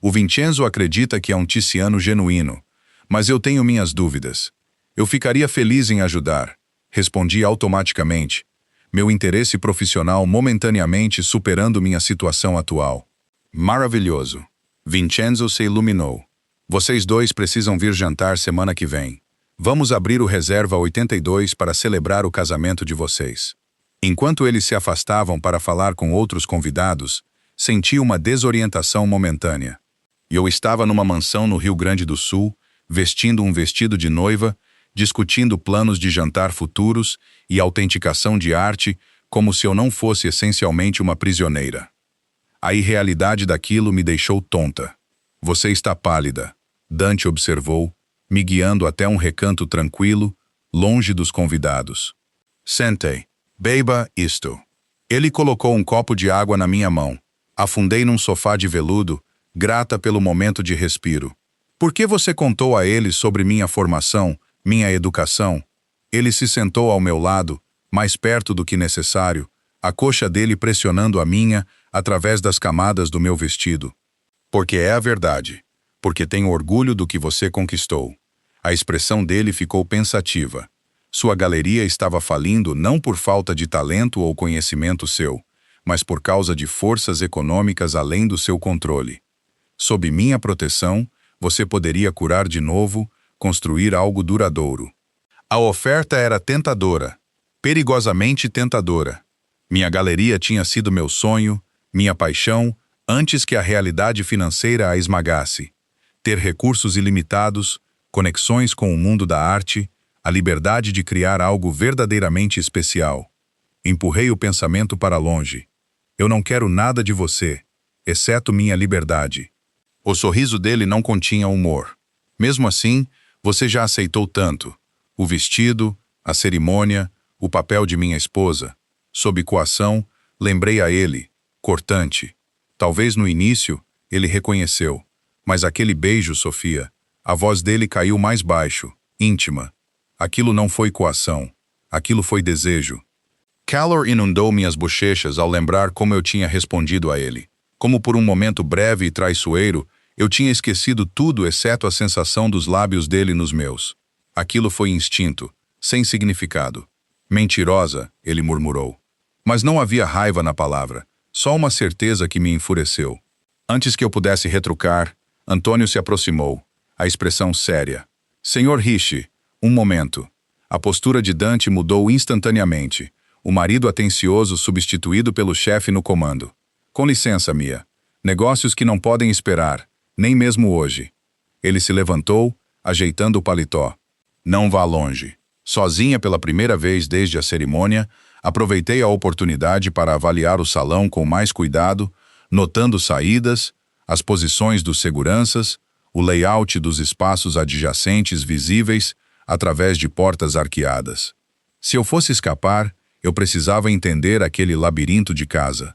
O Vincenzo acredita que é um Tiziano genuíno, mas eu tenho minhas dúvidas. Eu ficaria feliz em ajudar, respondi automaticamente, meu interesse profissional momentaneamente superando minha situação atual. Maravilhoso. Vincenzo se iluminou. Vocês dois precisam vir jantar semana que vem. Vamos abrir o Reserva 82 para celebrar o casamento de vocês. Enquanto eles se afastavam para falar com outros convidados, senti uma desorientação momentânea. Eu estava numa mansão no Rio Grande do Sul, vestindo um vestido de noiva, discutindo planos de jantar futuros e autenticação de arte, como se eu não fosse essencialmente uma prisioneira. A irrealidade daquilo me deixou tonta. Você está pálida, Dante observou, me guiando até um recanto tranquilo, longe dos convidados. Sentei. Beba isto. Ele colocou um copo de água na minha mão. Afundei num sofá de veludo, grata pelo momento de respiro. Por que você contou a ele sobre minha formação, minha educação? Ele se sentou ao meu lado, mais perto do que necessário, a coxa dele pressionando a minha através das camadas do meu vestido. Porque é a verdade. Porque tenho orgulho do que você conquistou. A expressão dele ficou pensativa. Sua galeria estava falindo não por falta de talento ou conhecimento seu, mas por causa de forças econômicas além do seu controle. Sob minha proteção, você poderia curar de novo, construir algo duradouro. A oferta era tentadora, perigosamente tentadora. Minha galeria tinha sido meu sonho, minha paixão, antes que a realidade financeira a esmagasse. Ter recursos ilimitados, conexões com o mundo da arte, a liberdade de criar algo verdadeiramente especial. Empurrei o pensamento para longe. Eu não quero nada de você, exceto minha liberdade. O sorriso dele não continha humor. Mesmo assim, você já aceitou tanto. O vestido, a cerimônia, o papel de minha esposa. Sob coação, lembrei a ele, cortante. Talvez no início, ele reconheceu. Mas aquele beijo, Sofia, a voz dele caiu mais baixo, íntima. Aquilo não foi coação. Aquilo foi desejo. Calor inundou minhas bochechas ao lembrar como eu tinha respondido a ele. Como por um momento breve e traiçoeiro, eu tinha esquecido tudo exceto a sensação dos lábios dele nos meus. Aquilo foi instinto, sem significado. Mentirosa, ele murmurou. Mas não havia raiva na palavra, só uma certeza que me enfureceu. Antes que eu pudesse retrucar, Antônio se aproximou, a expressão séria. Senhor Riche, um momento. A postura de Dante mudou instantaneamente, o marido atencioso substituído pelo chefe no comando. Com licença, Mia. Negócios que não podem esperar, nem mesmo hoje. Ele se levantou, ajeitando o paletó. Não vá longe. Sozinha pela primeira vez desde a cerimônia, aproveitei a oportunidade para avaliar o salão com mais cuidado, notando saídas, as posições dos seguranças, o layout dos espaços adjacentes visíveis através de portas arqueadas. Se eu fosse escapar, eu precisava entender aquele labirinto de casa.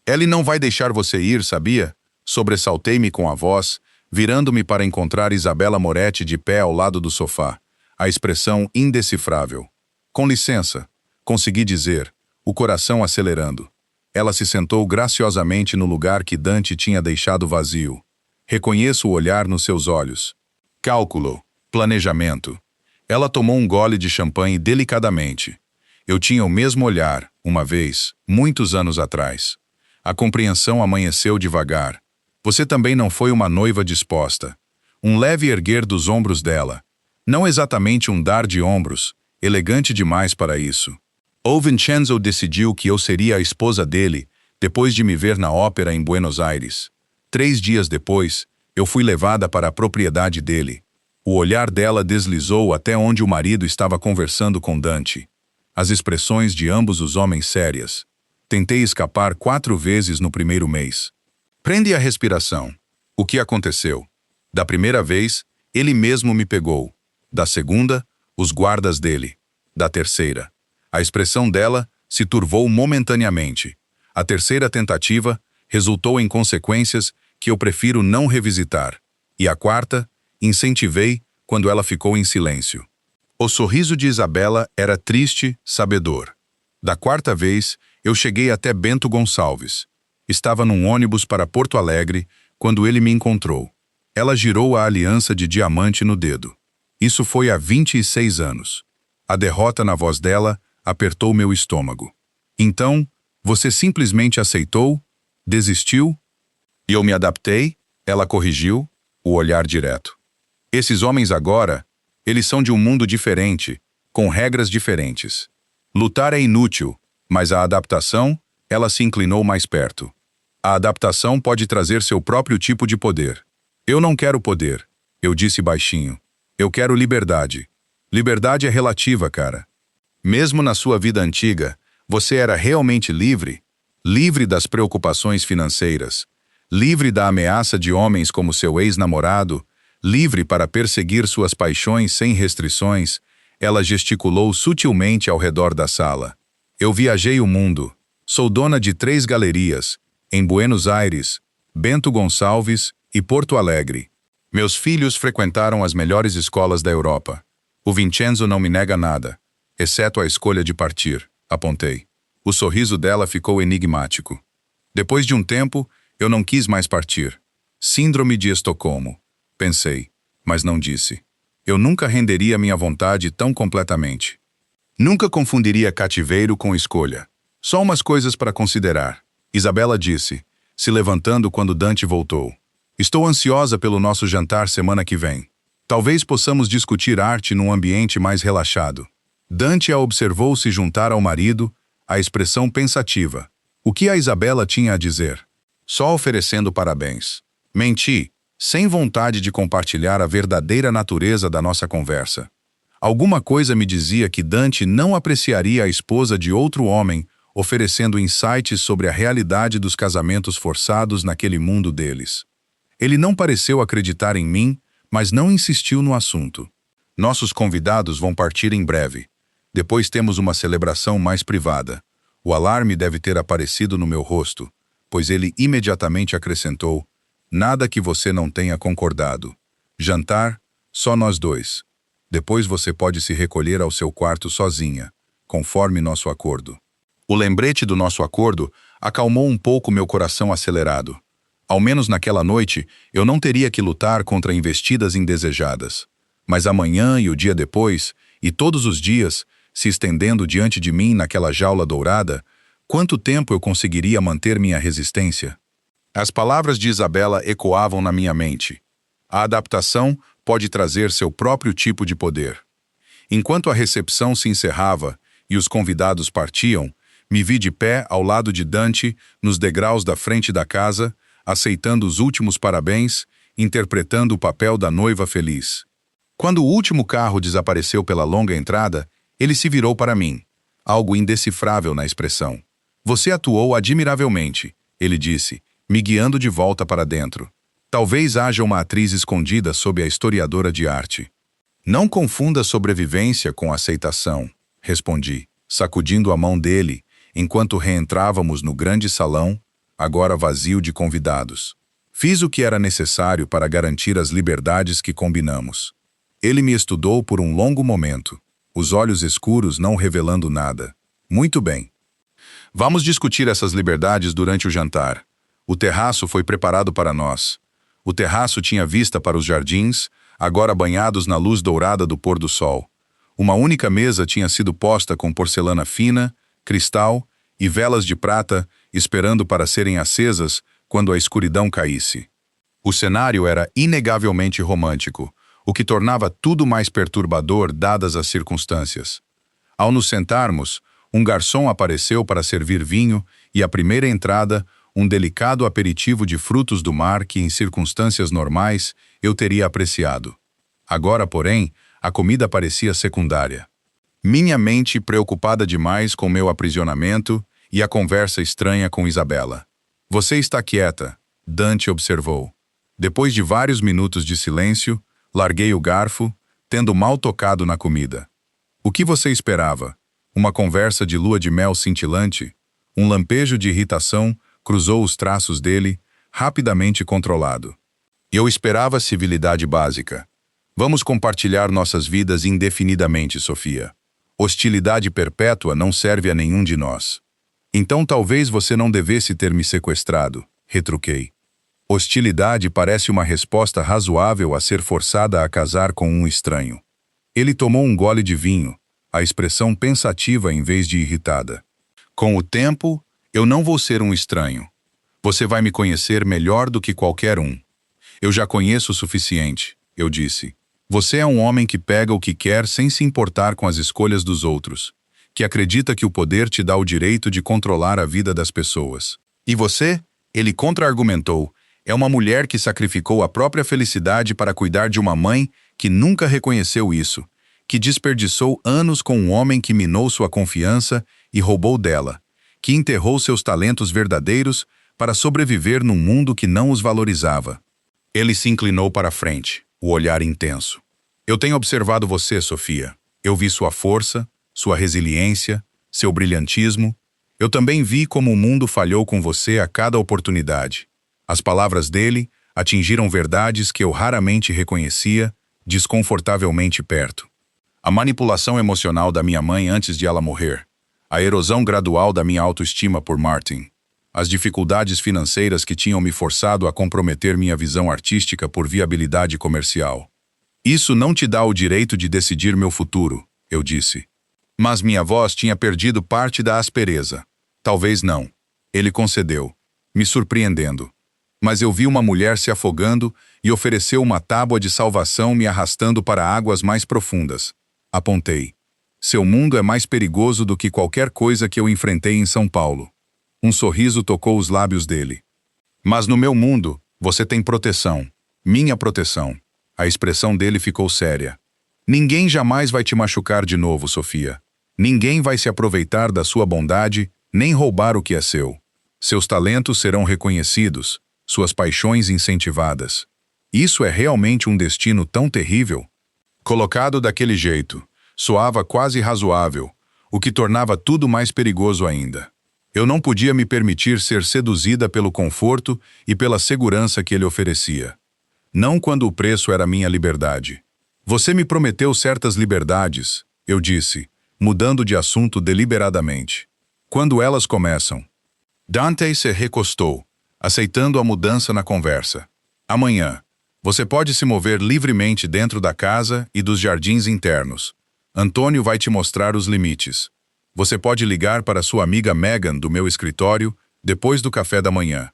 Ele não vai deixar você ir, sabia? Sobressaltei-me com a voz, virando-me para encontrar Isabela Moretti de pé ao lado do sofá, a expressão indecifrável. Com licença, consegui dizer, o coração acelerando. Ela se sentou graciosamente no lugar que Dante tinha deixado vazio. Reconheço o olhar nos seus olhos. Cálculo, planejamento. Ela tomou um gole de champanhe delicadamente. Eu tinha o mesmo olhar, uma vez, muitos anos atrás. A compreensão amanheceu devagar. Você também não foi uma noiva disposta. Um leve erguer dos ombros dela. Não exatamente um dar de ombros, elegante demais para isso. O Vincenzo decidiu que eu seria a esposa dele, depois de me ver na ópera em Buenos Aires. 3 dias depois, eu fui levada para a propriedade dele. O olhar dela deslizou até onde o marido estava conversando com Dante. As expressões de ambos os homens sérias. Tentei escapar 4 vezes no primeiro mês. Prende a respiração. O que aconteceu? Da primeira vez, ele mesmo me pegou. Da segunda, os guardas dele. Da terceira. A expressão dela se turvou momentaneamente. A terceira tentativa resultou em consequências que eu prefiro não revisitar. E a quarta, incentivei quando ela ficou em silêncio. O sorriso de Isabela era triste, sabedor. Da quarta vez, eu cheguei até Bento Gonçalves. Estava num ônibus para Porto Alegre quando ele me encontrou. Ela girou a aliança de diamante no dedo. Isso foi há 26 anos. A derrota na voz dela apertou meu estômago. Então, você simplesmente aceitou? Desistiu? E eu me adaptei? Ela corrigiu, o olhar direto. Esses homens agora, eles são de um mundo diferente, com regras diferentes. Lutar é inútil, mas a adaptação, ela se inclinou mais perto. A adaptação pode trazer seu próprio tipo de poder. Eu não quero poder, eu disse baixinho. Eu quero liberdade. Liberdade é relativa, cara. Mesmo na sua vida antiga, você era realmente livre? Livre das preocupações financeiras, livre da ameaça de homens como seu ex-namorado, livre para perseguir suas paixões sem restrições. Ela gesticulou sutilmente ao redor da sala. Eu viajei o mundo. Sou dona de 3 galerias, em Buenos Aires, Bento Gonçalves e Porto Alegre. Meus filhos frequentaram as melhores escolas da Europa. O Vincenzo não me nega nada, exceto a escolha de partir, apontei. O sorriso dela ficou enigmático. Depois de um tempo, eu não quis mais partir. Síndrome de Estocolmo. Pensei, mas não disse. Eu nunca renderia minha vontade tão completamente. Nunca confundiria cativeiro com escolha. Só umas coisas para considerar. Isabela disse, se levantando quando Dante voltou. Estou ansiosa pelo nosso jantar semana que vem. Talvez possamos discutir arte num ambiente mais relaxado. Dante a observou se juntar ao marido, a expressão pensativa. O que a Isabela tinha a dizer? Só oferecendo parabéns. Menti, sem vontade de compartilhar a verdadeira natureza da nossa conversa. Alguma coisa me dizia que Dante não apreciaria a esposa de outro homem oferecendo insights sobre a realidade dos casamentos forçados naquele mundo deles. Ele não pareceu acreditar em mim, mas não insistiu no assunto. Nossos convidados vão partir em breve. Depois temos uma celebração mais privada. O alarme deve ter aparecido no meu rosto, pois ele imediatamente acrescentou, Nada que você não tenha concordado. Jantar, só nós dois. Depois você pode se recolher ao seu quarto sozinha, conforme nosso acordo. O lembrete do nosso acordo acalmou um pouco meu coração acelerado. Ao menos naquela noite, eu não teria que lutar contra investidas indesejadas. Mas amanhã e o dia depois, e todos os dias, se estendendo diante de mim naquela jaula dourada, quanto tempo eu conseguiria manter minha resistência? As palavras de Isabela ecoavam na minha mente. A adaptação pode trazer seu próprio tipo de poder. Enquanto a recepção se encerrava e os convidados partiam, me vi de pé ao lado de Dante, nos degraus da frente da casa, aceitando os últimos parabéns, interpretando o papel da noiva feliz. Quando o último carro desapareceu pela longa entrada, ele se virou para mim, algo indecifrável na expressão. Você atuou admiravelmente, ele disse, me guiando de volta para dentro. Talvez haja uma atriz escondida sob a historiadora de arte. Não confunda sobrevivência com aceitação, respondi, sacudindo a mão dele, enquanto reentrávamos no grande salão, agora vazio de convidados. Fiz o que era necessário para garantir as liberdades que combinamos. Ele me estudou por um longo momento, os olhos escuros não revelando nada. Muito bem. Vamos discutir essas liberdades durante o jantar. O terraço foi preparado para nós. O terraço tinha vista para os jardins, agora banhados na luz dourada do pôr do sol. Uma única mesa tinha sido posta com porcelana fina, cristal e velas de prata, esperando para serem acesas quando a escuridão caísse. O cenário era inegavelmente romântico, o que tornava tudo mais perturbador dadas as circunstâncias. Ao nos sentarmos, um garçom apareceu para servir vinho e, à primeira entrada, um delicado aperitivo de frutos do mar que, em circunstâncias normais, eu teria apreciado. Agora, porém, a comida parecia secundária. Minha mente preocupada demais com meu aprisionamento e a conversa estranha com Isabela. Você está quieta, Dante observou. Depois de vários minutos de silêncio, larguei o garfo, tendo mal tocado na comida. O que você esperava? Uma conversa de lua de mel cintilante? Um lampejo de irritação cruzou os traços dele, rapidamente controlado. Eu esperava civilidade básica. Vamos compartilhar nossas vidas indefinidamente, Sofia. Hostilidade perpétua não serve a nenhum de nós. Então talvez você não devesse ter me sequestrado, retruquei. Hostilidade parece uma resposta razoável a ser forçada a casar com um estranho. Ele tomou um gole de vinho, a expressão pensativa em vez de irritada. Com o tempo, eu não vou ser um estranho. Você vai me conhecer melhor do que qualquer um. Eu já conheço o suficiente, eu disse. Você é um homem que pega o que quer sem se importar com as escolhas dos outros, que acredita que o poder te dá o direito de controlar a vida das pessoas. E você? Ele contra-argumentou. É uma mulher que sacrificou a própria felicidade para cuidar de uma mãe que nunca reconheceu isso, que desperdiçou anos com um homem que minou sua confiança e roubou dela, que enterrou seus talentos verdadeiros para sobreviver num mundo que não os valorizava. Ele se inclinou para a frente, o olhar intenso. Eu tenho observado você, Sofia. Eu vi sua força, sua resiliência, seu brilhantismo. Eu também vi como o mundo falhou com você a cada oportunidade. As palavras dele atingiram verdades que eu raramente reconhecia, desconfortavelmente perto. A manipulação emocional da minha mãe antes de ela morrer, a erosão gradual da minha autoestima por Martin, as dificuldades financeiras que tinham me forçado a comprometer minha visão artística por viabilidade comercial. Isso não te dá o direito de decidir meu futuro, eu disse. Mas minha voz tinha perdido parte da aspereza. Talvez não. Ele concedeu, me surpreendendo. Mas eu vi uma mulher se afogando e ofereceu uma tábua de salvação me arrastando para águas mais profundas. Apontei. Seu mundo é mais perigoso do que qualquer coisa que eu enfrentei em São Paulo. Um sorriso tocou os lábios dele. Mas no meu mundo, você tem proteção. Minha proteção. A expressão dele ficou séria. Ninguém jamais vai te machucar de novo, Sofia. Ninguém vai se aproveitar da sua bondade, nem roubar o que é seu. Seus talentos serão reconhecidos, suas paixões incentivadas. Isso é realmente um destino tão terrível? Colocado daquele jeito, soava quase razoável, o que tornava tudo mais perigoso ainda. Eu não podia me permitir ser seduzida pelo conforto e pela segurança que ele oferecia. Não quando o preço era minha liberdade. Você me prometeu certas liberdades, eu disse, mudando de assunto deliberadamente. Quando elas começam? Dante se recostou, aceitando a mudança na conversa. Amanhã. Você pode se mover livremente dentro da casa e dos jardins internos. Antônio vai te mostrar os limites. Você pode ligar para sua amiga Megan do meu escritório depois do café da manhã.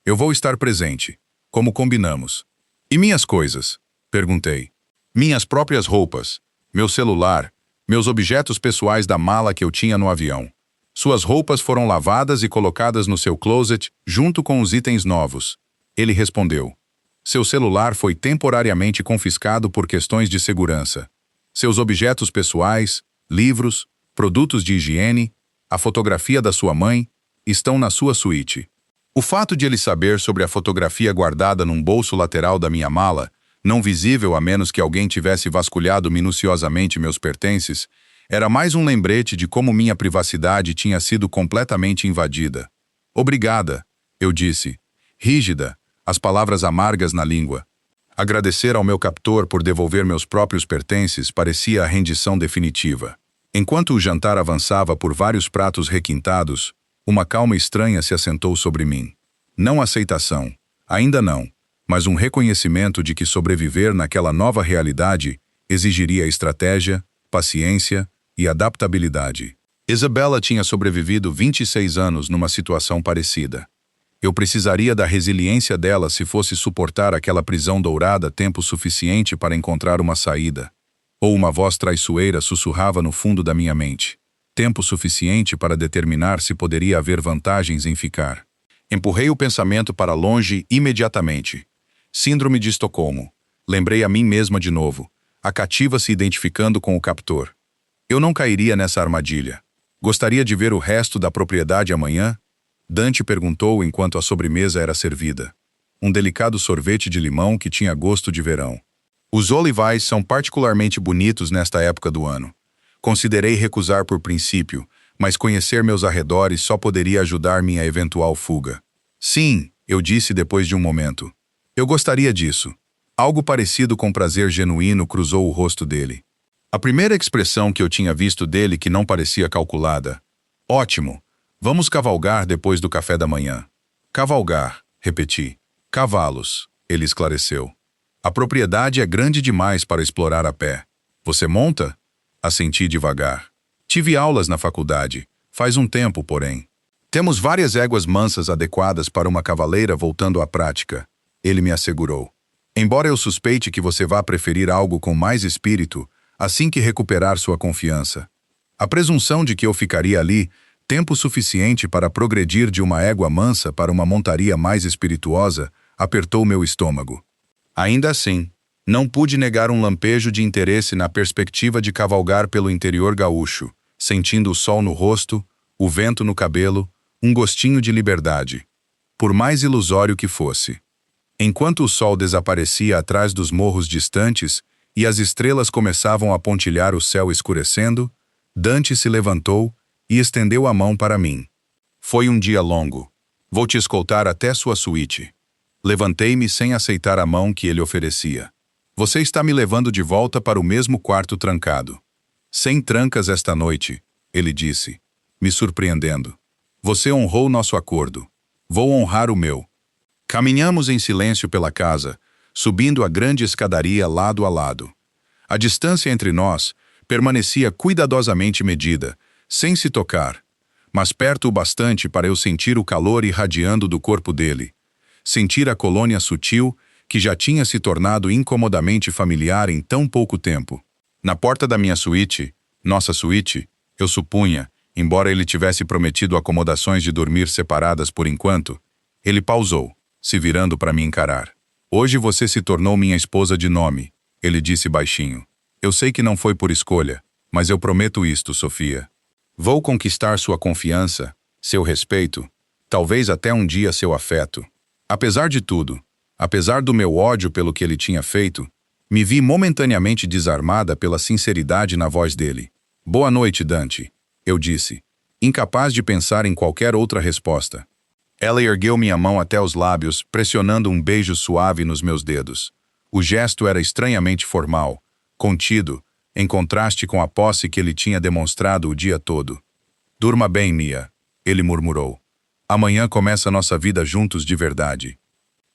Eu vou estar presente, como combinamos. E minhas coisas? Perguntei. Minhas próprias roupas, meu celular, meus objetos pessoais da mala que eu tinha no avião. Suas roupas foram lavadas e colocadas no seu closet junto com os itens novos. Ele respondeu. Seu celular foi temporariamente confiscado por questões de segurança. Seus objetos pessoais, livros, produtos de higiene, a fotografia da sua mãe, estão na sua suíte. O fato de ele saber sobre a fotografia guardada num bolso lateral da minha mala, não visível a menos que alguém tivesse vasculhado minuciosamente meus pertences, era mais um lembrete de como minha privacidade tinha sido completamente invadida. Obrigada, eu disse, rígida, as palavras amargas na língua. Agradecer ao meu captor por devolver meus próprios pertences parecia a rendição definitiva. Enquanto o jantar avançava por vários pratos requintados, uma calma estranha se assentou sobre mim. Não aceitação, ainda não, mas um reconhecimento de que sobreviver naquela nova realidade exigiria estratégia, paciência e adaptabilidade. Isabella tinha sobrevivido 26 anos numa situação parecida. Eu precisaria da resiliência dela se fosse suportar aquela prisão dourada tempo suficiente para encontrar uma saída. Ou uma voz traiçoeira sussurrava no fundo da minha mente. Tempo suficiente para determinar se poderia haver vantagens em ficar. Empurrei o pensamento para longe imediatamente. Síndrome de Estocolmo. Lembrei a mim mesma de novo. A cativa se identificando com o captor. Eu não cairia nessa armadilha. Gostaria de ver o resto da propriedade amanhã? Dante perguntou enquanto a sobremesa era servida. Um delicado sorvete de limão que tinha gosto de verão. Os olivais são particularmente bonitos nesta época do ano. Considerei recusar por princípio, mas conhecer meus arredores só poderia ajudar minha eventual fuga. Sim, eu disse depois de um momento. Eu gostaria disso. Algo parecido com prazer genuíno cruzou o rosto dele. A primeira expressão que eu tinha visto dele que não parecia calculada. Ótimo. Vamos cavalgar depois do café da manhã. Cavalgar, repeti. Cavalos, ele esclareceu. A propriedade é grande demais para explorar a pé. Você monta? Assenti devagar. Tive aulas na faculdade, faz um tempo, porém. Temos várias éguas mansas adequadas para uma cavaleira voltando à prática, ele me assegurou. Embora eu suspeite que você vá preferir algo com mais espírito, assim que recuperar sua confiança. A presunção de que eu ficaria ali tempo suficiente para progredir de uma égua mansa para uma montaria mais espirituosa, apertou meu estômago. Ainda assim, não pude negar um lampejo de interesse na perspectiva de cavalgar pelo interior gaúcho, sentindo o sol no rosto, o vento no cabelo, um gostinho de liberdade. Por mais ilusório que fosse. Enquanto o sol desaparecia atrás dos morros distantes e as estrelas começavam a pontilhar o céu escurecendo, Dante se levantou e estendeu a mão para mim. Foi um dia longo. Vou te escoltar até sua suíte. Levantei-me sem aceitar a mão que ele oferecia. Você está me levando de volta para o mesmo quarto trancado. Sem trancas esta noite, ele disse, me surpreendendo. Você honrou nosso acordo. Vou honrar o meu. Caminhamos em silêncio pela casa, subindo a grande escadaria lado a lado. A distância entre nós permanecia cuidadosamente medida, sem se tocar, mas perto o bastante para eu sentir o calor irradiando do corpo dele, sentir a colônia sutil que já tinha se tornado incomodamente familiar em tão pouco tempo. Na porta da minha suíte, nossa suíte, eu supunha, embora ele tivesse prometido acomodações de dormir separadas por enquanto, ele pausou, se virando para me encarar. Hoje você se tornou minha esposa de nome, ele disse baixinho. Eu sei que não foi por escolha, mas eu prometo isto, Sofia. Vou conquistar sua confiança, seu respeito, talvez até um dia seu afeto. Apesar de tudo, apesar do meu ódio pelo que ele tinha feito, me vi momentaneamente desarmada pela sinceridade na voz dele. Boa noite, Dante, eu disse. incapaz de pensar em qualquer outra resposta. Ela ergueu minha mão até os lábios, pressionando um beijo suave nos meus dedos. O gesto era estranhamente formal, contido, em contraste com a posse que ele tinha demonstrado o dia todo. Durma bem, Mia, ele murmurou. Amanhã começa nossa vida juntos de verdade.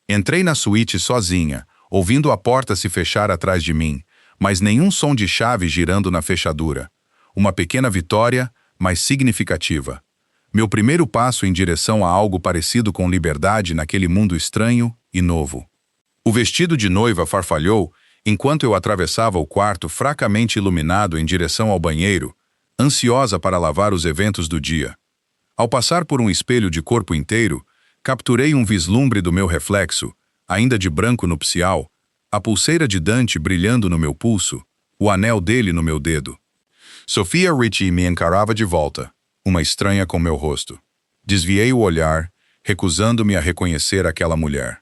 Entrei na suíte sozinha, ouvindo a porta se fechar atrás de mim, mas nenhum som de chave girando na fechadura. Uma pequena vitória, mas significativa. Meu primeiro passo em direção a algo parecido com liberdade naquele mundo estranho e novo. O vestido de noiva farfalhou enquanto eu atravessava o quarto fracamente iluminado em direção ao banheiro, ansiosa para lavar os eventos do dia. Ao passar por um espelho de corpo inteiro, capturei um vislumbre do meu reflexo, ainda de branco nupcial, a pulseira de Dante brilhando no meu pulso, o anel dele no meu dedo. Sophia Ritchie me encarava de volta, uma estranha com meu rosto. Desviei o olhar, recusando-me a reconhecer aquela mulher.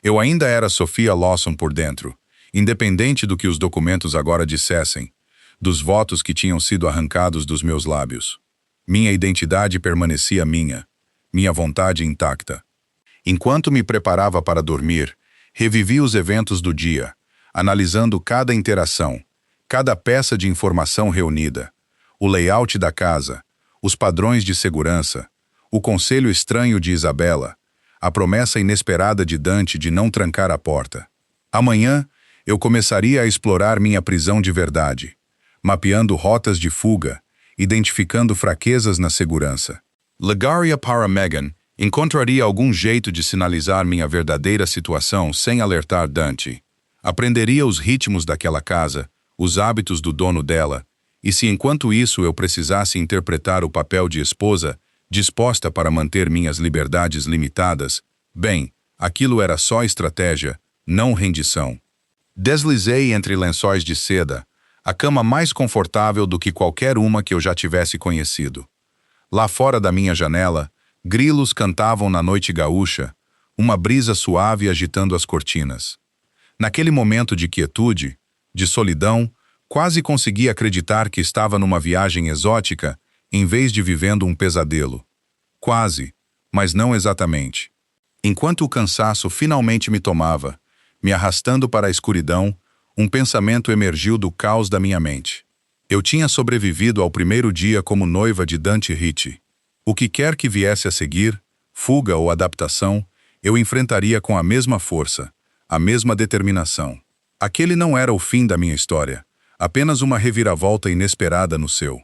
Eu ainda era Sophia Lawson por dentro, independente do que os documentos agora dissessem, dos votos que tinham sido arrancados dos meus lábios. Minha identidade permanecia minha vontade intacta. Enquanto me preparava para dormir, revivi os eventos do dia, analisando cada interação, cada peça de informação reunida, o layout da casa, os padrões de segurança, o conselho estranho de Isabela, a promessa inesperada de Dante de não trancar a porta. Amanhã, eu começaria a explorar minha prisão de verdade, mapeando rotas de fuga, identificando fraquezas na segurança. Ligaria para Megan, encontraria algum jeito de sinalizar minha verdadeira situação sem alertar Dante. Aprenderia os ritmos daquela casa, os hábitos do dono dela, e se enquanto isso eu precisasse interpretar o papel de esposa, disposta para manter minhas liberdades limitadas, bem, aquilo era só estratégia, não rendição. Deslizei entre lençóis de seda, a cama mais confortável do que qualquer uma que eu já tivesse conhecido. Lá fora da minha janela, grilos cantavam na noite gaúcha, uma brisa suave agitando as cortinas. Naquele momento de quietude, de solidão, quase consegui acreditar que estava numa viagem exótica em vez de vivendo um pesadelo. Quase, mas não exatamente. Enquanto o cansaço finalmente me tomava, me arrastando para a escuridão, um pensamento emergiu do caos da minha mente. Eu tinha sobrevivido ao primeiro dia como noiva de Dante Ritchie. O que quer que viesse a seguir, fuga ou adaptação, eu enfrentaria com a mesma força, a mesma determinação. Aquele não era o fim da minha história, apenas uma reviravolta inesperada no seu.